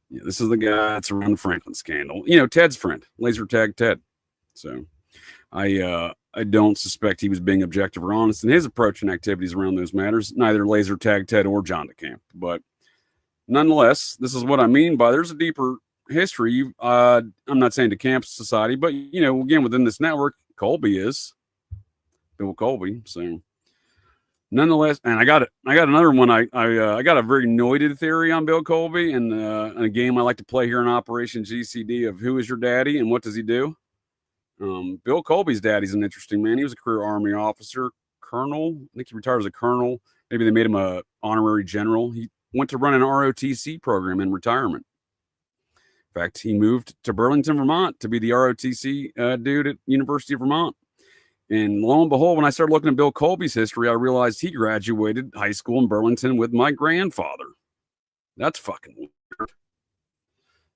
Yeah, this is the guy that's around the Franklin scandal. You know, Ted's friend, laser tag Ted. So I don't suspect he was being objective or honest in his approach and activities around those matters, neither laser tag Ted or John DeCamp. But nonetheless, this is what I mean by there's a deeper history. I'm not saying DeCamp's society, but, you know, again, within this network, Colby is. Bill Colby. So nonetheless, and I got another one. I got a very noided theory on Bill Colby and a game I like to play here in Operation GCD of who is your daddy and what does he do? Bill Colby's daddy's an interesting man. He was a career Army officer, colonel. I think he retired as a colonel. Maybe they made him a honorary general. He went to run an ROTC program in retirement. In fact, he moved to Burlington, Vermont to be the ROTC dude at University of Vermont. And lo and behold, when I started looking at Bill Colby's history, I realized he graduated high school in Burlington with my grandfather. That's fucking weird.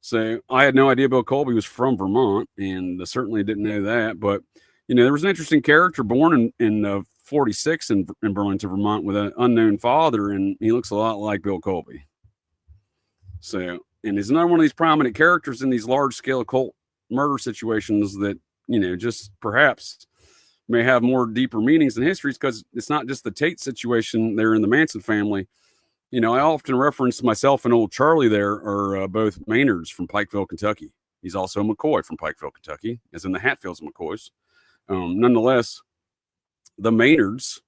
So I had no idea Bill Colby was from Vermont, and certainly didn't know that. But, you know, there was an interesting character born in 46 in Burlington, Vermont with an unknown father, and he looks a lot like Bill Colby. So, and he's another one of these prominent characters in these large-scale occult murder situations that, you know, just perhaps may have more deeper meanings and histories because it's not just the Tate situation there in the Manson family. You know, I often reference myself and old Charlie there are both Maynards from Pikeville, Kentucky. He's also McCoy from Pikeville, Kentucky, as in the Hatfields and McCoys. Nonetheless, the Maynards,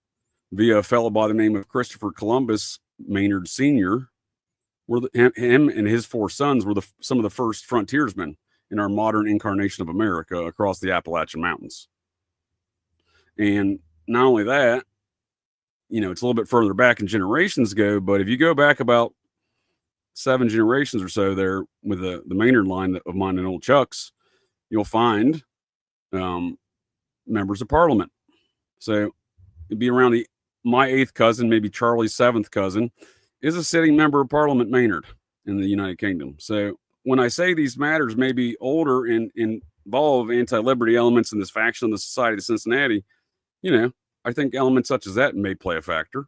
via a fellow by the name of Christopher Columbus Maynard Sr., him and his four sons were some of the first frontiersmen in our modern incarnation of America across the Appalachian Mountains. And not only that, you know, it's a little bit further back in generations go, but if you go back about 7 generations or so there with the Maynard line of mine and old Chuck's, you'll find members of Parliament. So it'd be around my 8th cousin, maybe Charlie's 7th cousin, is a sitting member of Parliament Maynard in the United Kingdom. So when I say these matters may be older and involve anti-liberty elements in this faction of the Society of Cincinnati, you know, I think elements such as that may play a factor.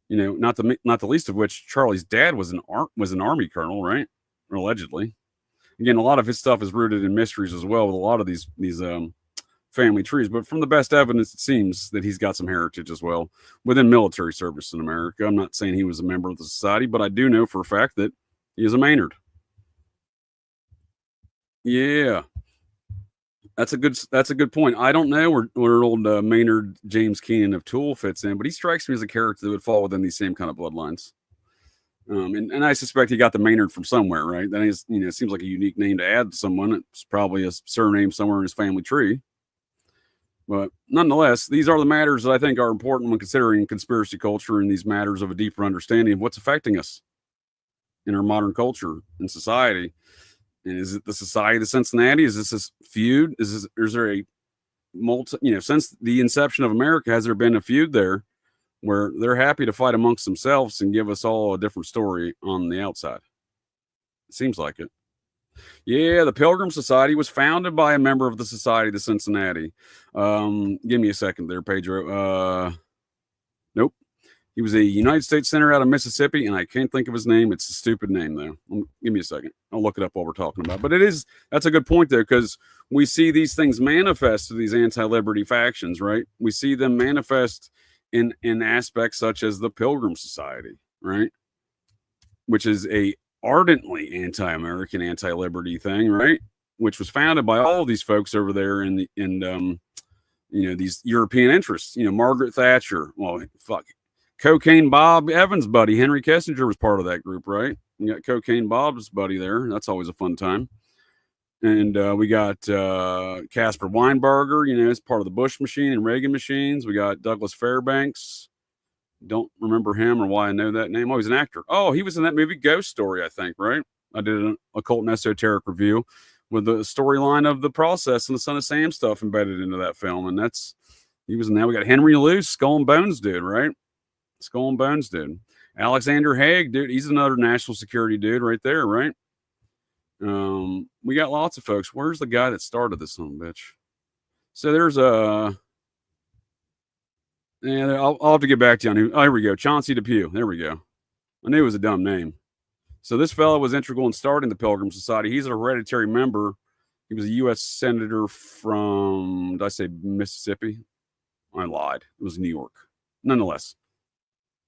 You know, not the least of which Charlie's dad was an Army colonel, right? Or allegedly. Again, a lot of his stuff is rooted in mysteries as well with a lot of these family trees. But from the best evidence, it seems that he's got some heritage as well within military service in America. I'm not saying he was a member of the society, but I do know for a fact that he is a Maynard. Yeah. That's a good point. I don't know where old Maynard James Keenan of Tool fits in, but he strikes me as a character that would fall within these same kind of bloodlines. And I suspect he got the Maynard from somewhere, right? That is, you know, it seems like a unique name to add to someone. It's probably a surname somewhere in his family tree. But nonetheless, these are the matters that I think are important when considering conspiracy culture and these matters of a deeper understanding of what's affecting us in our modern culture and society. And is it the Society of Cincinnati? Is this a feud? Is there a since the inception of America, has there been a feud there where they're happy to fight amongst themselves and give us all a different story on the outside? It seems like it. Yeah, the Pilgrim Society was founded by a member of the Society of Cincinnati. Give me a second there, Pedro. Nope. He was a United States Senator out of Mississippi, and I can't think of his name. It's a stupid name, though. Give me a second. I'll look it up while we're talking about it. But that's a good point there, because we see these things manifest to these anti-liberty factions, right? We see them manifest in aspects such as the Pilgrim Society, right? Which is a ardently anti-American, anti-liberty thing, right? Which was founded by all of these folks over there in these European interests. Margaret Thatcher. Well, fuck, Cocaine Bob Evans' buddy Henry Kissinger was part of that group, right? You got Cocaine Bob's buddy there. That's always a fun time. And we got Caspar Weinberger. As part of the Bush machine and Reagan machines. We got Douglas Fairbanks. Don't remember him or why I know that name. Oh, he's an actor. Oh, he was in that movie Ghost Story, I think, right? I did an occult and esoteric review with the storyline of the process and the Son of Sam stuff embedded into that film. And he was in that. We got Henry Luce, Skull and Bones dude, right? Skull and Bones dude. Alexander Haig, dude. He's another national security dude right there, right? We got lots of folks. Where's the guy that started this son of a bitch? So there's I'll have to get back to you on here we go. Chauncey Depew. There we go. I knew it was a dumb name. So this fellow was integral in starting the Pilgrim Society. He's a hereditary member. He was a U.S. Senator from, did I say Mississippi? I lied. It was New York. Nonetheless,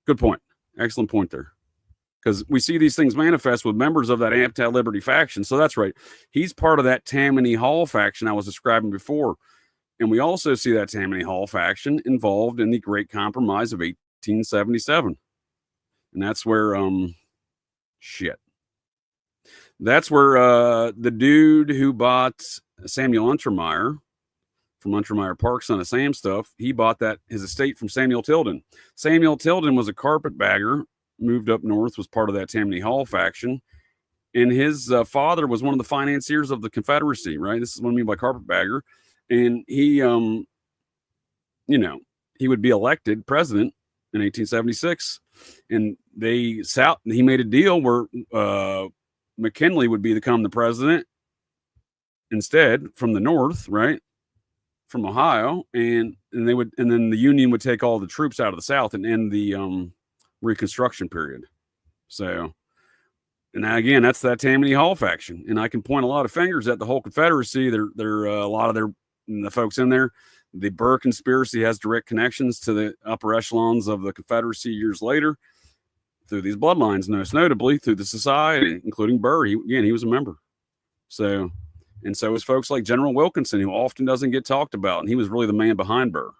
good point. Excellent point there. Because we see these things manifest with members of that anti-liberty faction. So that's right. He's part of that Tammany Hall faction I was describing before. And we also see that Tammany Hall faction involved in the Great Compromise of 1877. And that's where, that's where the dude who bought Samuel Untermeyer from Untermeyer Park, Son of Sam stuff, he bought his estate from Samuel Tilden. Samuel Tilden was a carpetbagger, moved up north, was part of that Tammany Hall faction. And his father was one of the financiers of the Confederacy, right? This is what I mean by carpetbagger. And he, he would be elected president in 1876. And he made a deal where McKinley would become the president instead from the north, right? From Ohio. And then the Union would take all the troops out of the South and end the Reconstruction period. So, and again, that's that Tammany Hall faction. And I can point a lot of fingers at the whole Confederacy. They're a lot of the folks in there. The Burr conspiracy has direct connections to the upper echelons of the Confederacy years later through these bloodlines, most notably through the society, including Burr. He was a member. So is folks like General Wilkinson, who often doesn't get talked about. And he was really the man behind Burr,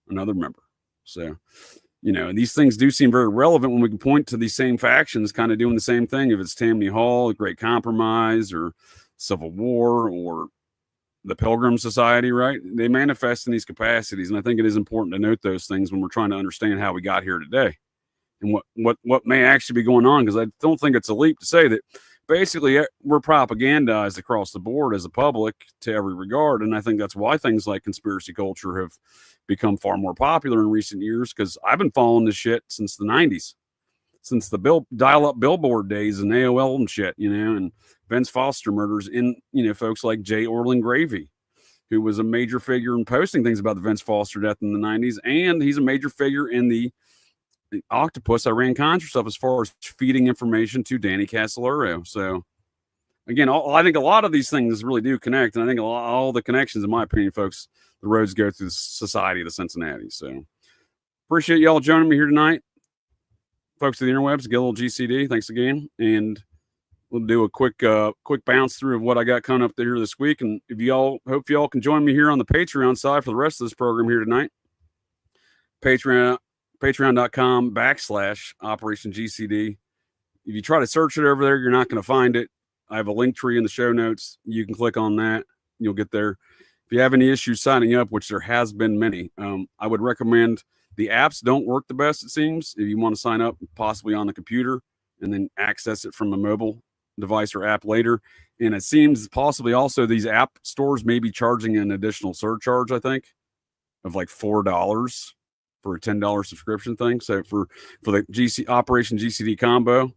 another member. So, these things do seem very relevant when we can point to these same factions kind of doing the same thing. If it's Tammany Hall, the Great Compromise, or Civil War, or the Pilgrim Society, right? They manifest in these capacities. And I think it is important to note those things when we're trying to understand how we got here today and what may actually be going on. Because I don't think it's a leap to say that basically we're propagandized across the board as a public to every regard. And I think that's why things like conspiracy culture have become far more popular in recent years, because I've been following this shit since the 90s, since the dial-up billboard days and AOL and shit, and Vince Foster murders in, folks like J. Orland Gravy, who was a major figure in posting things about the Vince Foster death in the 90s. And he's a major figure in the octopus Iran-Contra stuff as far as feeding information to Danny Casolaro. So again, I think a lot of these things really do connect. And I think all the connections, in my opinion, folks, the roads go through the Society of the Cincinnati. So appreciate y'all joining me here tonight. Folks of the interwebs, get a little GCD. Thanks again. And we'll do a quick bounce through of what I got coming up there this week. And hope y'all can join me here on the Patreon side for the rest of this program here tonight. Patreon.com/Operation GCD. If you try to search it over there, you're not going to find it. I have a link tree in the show notes. You can click on that. You'll get there. If you have any issues signing up, which there has been many, I would recommend the apps don't work the best, it seems. If you want to sign up possibly on the computer and then access it from a mobile device or app later. And it seems possibly also these app stores may be charging an additional surcharge, I think, of like $4 for a $10 subscription thing. So for the Operation GCD combo.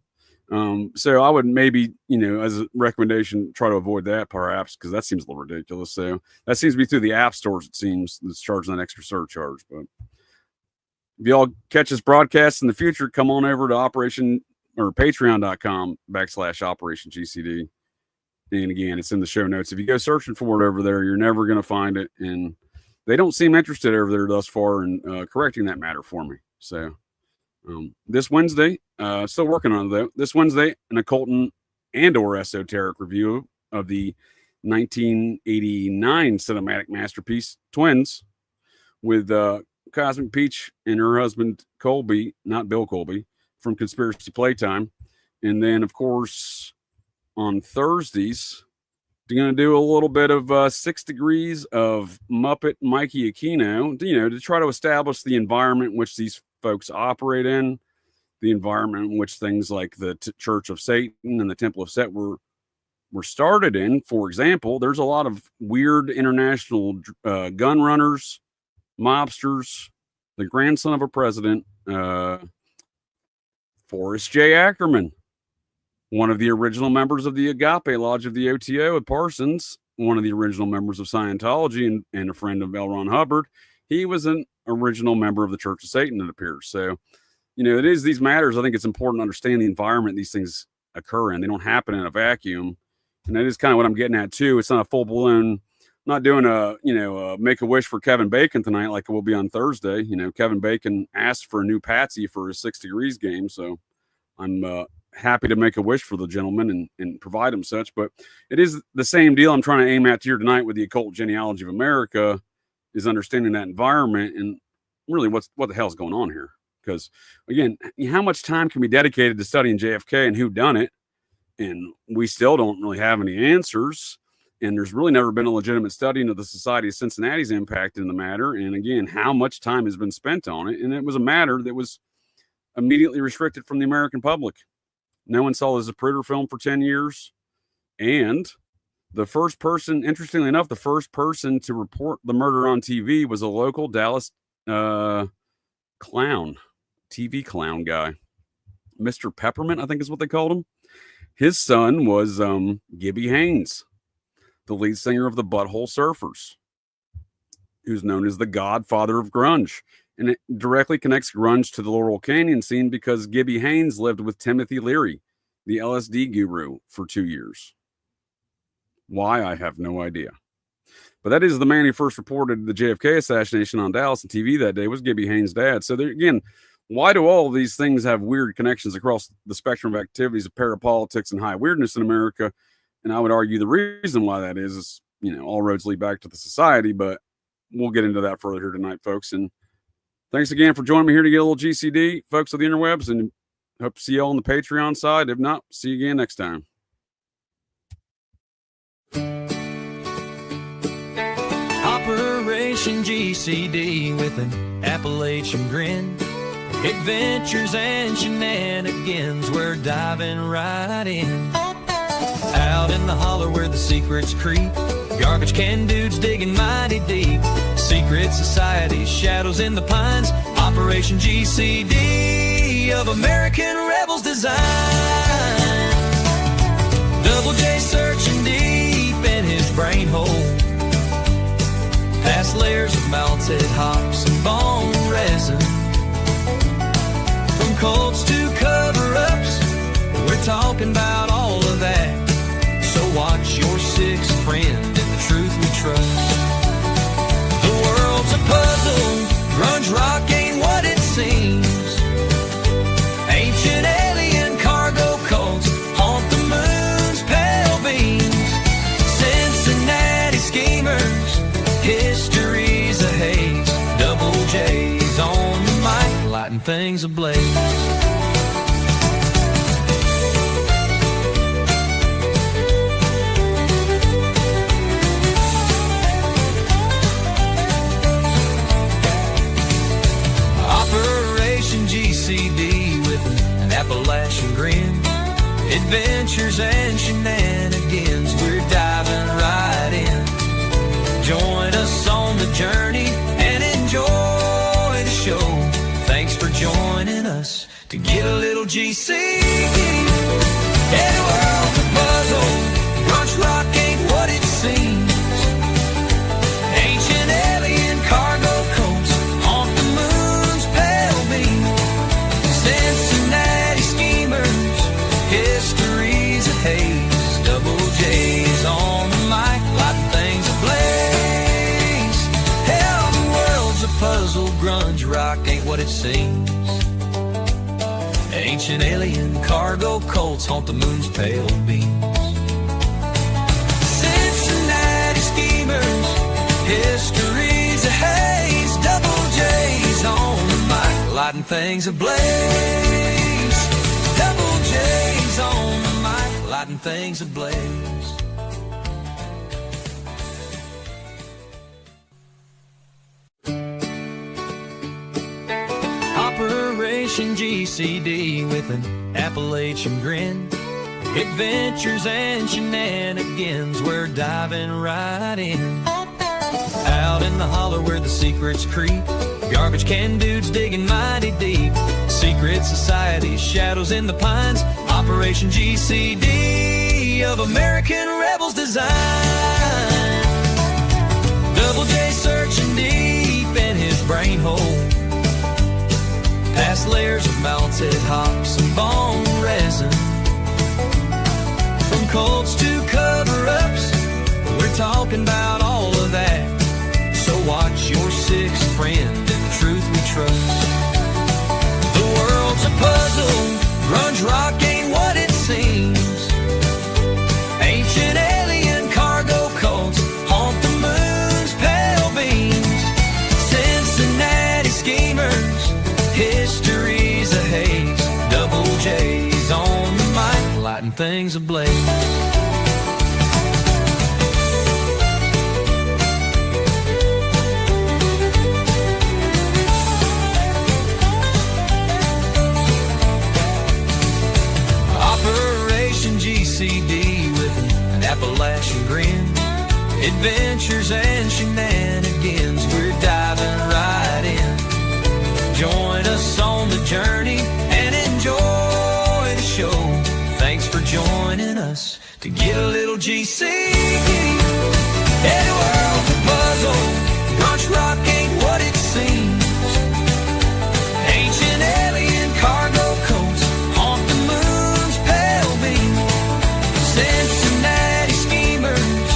So I would maybe, as a recommendation, try to avoid that perhaps, because that seems a little ridiculous. So that seems to be through the app stores, it seems, that's charging that extra surcharge. But if y'all catch this broadcast in the future, come on over to patreon.com/Operation GCD. And again, it's in the show notes. If you go searching for it over there, you're never going to find it. And they don't seem interested over there thus far in correcting that matter for me. So this Wednesday, still working on it though. This Wednesday, an occult and/or esoteric review of the 1989 cinematic masterpiece Twins with Cosmic Peach and her husband Colby, not Bill Colby, from Conspiracy Playtime. And then, of course, on Thursdays, they're going to do a little bit of 6 Degrees of Muppet Mikey Aquino, to try to establish the environment in which these folks operate in, the environment in which things like the Church of Satan and the Temple of Set were started in. For example, there's a lot of weird international gun runners, mobsters, the grandson of a president, Forrest J. Ackerman, one of the original members of the Agape Lodge of the OTO at Parsons, one of the original members of Scientology and a friend of L. Ron Hubbard. He was an original member of the Church of Satan, it appears. So, it is these matters. I think it's important to understand the environment these things occur in. They don't happen in a vacuum. And that is kind of what I'm getting at too. It's not a full blown, not doing a make a wish for Kevin Bacon tonight like it will be on Thursday. Kevin Bacon asked for a new Patsy for his 6 Degrees game. So I'm happy to make a wish for the gentleman and provide him such. But it is the same deal I'm trying to aim at here tonight with the Occult Genealogy of America, is understanding that environment and really what the hell's going on here. Because again, how much time can be dedicated to studying JFK and who done it? And we still don't really have any answers. And there's really never been a legitimate study into the Society of Cincinnati's impact in the matter. And again, how much time has been spent on it? And it was a matter that was immediately restricted from the American public. No one saw the Zapruder film for 10 years. And the first person, interestingly enough, the first person to report the murder on TV was a local Dallas TV clown guy. Mr. Peppermint, I think is what they called him. His son was Gibby Haynes, the lead singer of the Butthole Surfers, who's known as the godfather of grunge. And it directly connects grunge to the Laurel Canyon scene because Gibby Haynes lived with Timothy Leary, the LSD guru, for 2 years. Why, I have no idea. But that is the man who first reported the JFK assassination on Dallas and TV that day, was Gibby Haynes' dad. So there, again, why do all of these things have weird connections across the spectrum of activities of parapolitics and high weirdness in America? And I would argue the reason why that is, all roads lead back to the society, but we'll get into that further here tonight, folks. And thanks again for joining me here to get a little GCD, folks of the interwebs, and hope to see you all on the Patreon side. If not, see you again next time. Operation GCD with an Appalachian grin. Adventures and shenanigans, we're diving right in. Out in the holler where the secrets creep, garbage can dudes digging mighty deep. Secret societies, shadows in the pines. Operation GCD of American rebels design. Double J searching deep in his brain hole, past layers of melted hops and bone resin. From cults to cover-ups, we're talking about all of that. So watch your sixth friend in the truth we trust. The world's a puzzle, grunge rock ain't what it seems. Ancient alien cargo cults haunt the moon's pale beams. Cincinnati schemers, history's a haze. Double J's on the mic, lighting things ablaze. adventures and shenanigans, we're diving right in. Join us on the journey and enjoy the show. Thanks for joining us to get a little GC. Any world's a puzzle, brunch rock ain't what it seems. Ancient alien cargo coats haunt the moon's pale beam. Cincinnati schemers, history's a haze. Double J's on the mic, lighting things ablaze. Hell, the world's a puzzle, grunge rock ain't what it seems. Ancient alien cargo cults haunt the moon's pale beams. Cincinnati schemers, history's a haze. Double J's on the mic, lighting things ablaze. Double J's on the mic, lighting things ablaze. Operation GCD with an Appalachian grin. Adventures and shenanigans, we're diving right in. Out in the holler where the secrets creep, garbage can dudes digging mighty deep. Secret societies, shadows in the pines. Operation GCD of American rebels design. Double J searching deep in his brain hole, past layers of melted hops and bone resin. From cults to cover-ups, we're talking about all of that. So watch your sixth friend and the truth we trust. The world's a puzzle, grunge rock ain't what it seems. Ancient alien cargo cults haunt the moon's pale beams. Cincinnati schemers, history's a haze. Double J's on the mic, lighting things ablaze. Operation GCD with an Appalachian grin. Adventures and shenanigans, we're diving right in. Join us on the journey and enjoy the show. Thanks for joining us to get a little GC. Any world's a puzzle, brunch rock ain't what it seems. Ancient alien cargo coats haunt the moon's pale beam. Cincinnati schemers,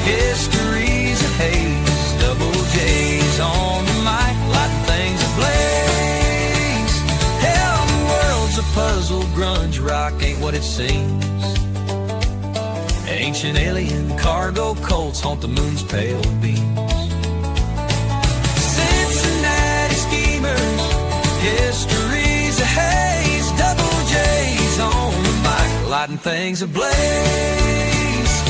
history's a haze. Double J's on the mic, lighting things ablaze. Hell, the world's a puzzle, grunge rock ain't what it seems. Ancient alien cargo cults haunt the moon's pale beams. Cincinnati schemers, history's a haze. Double J's on the mic, lighting things ablaze.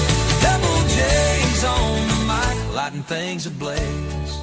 Double J's on the mic, lighting things ablaze.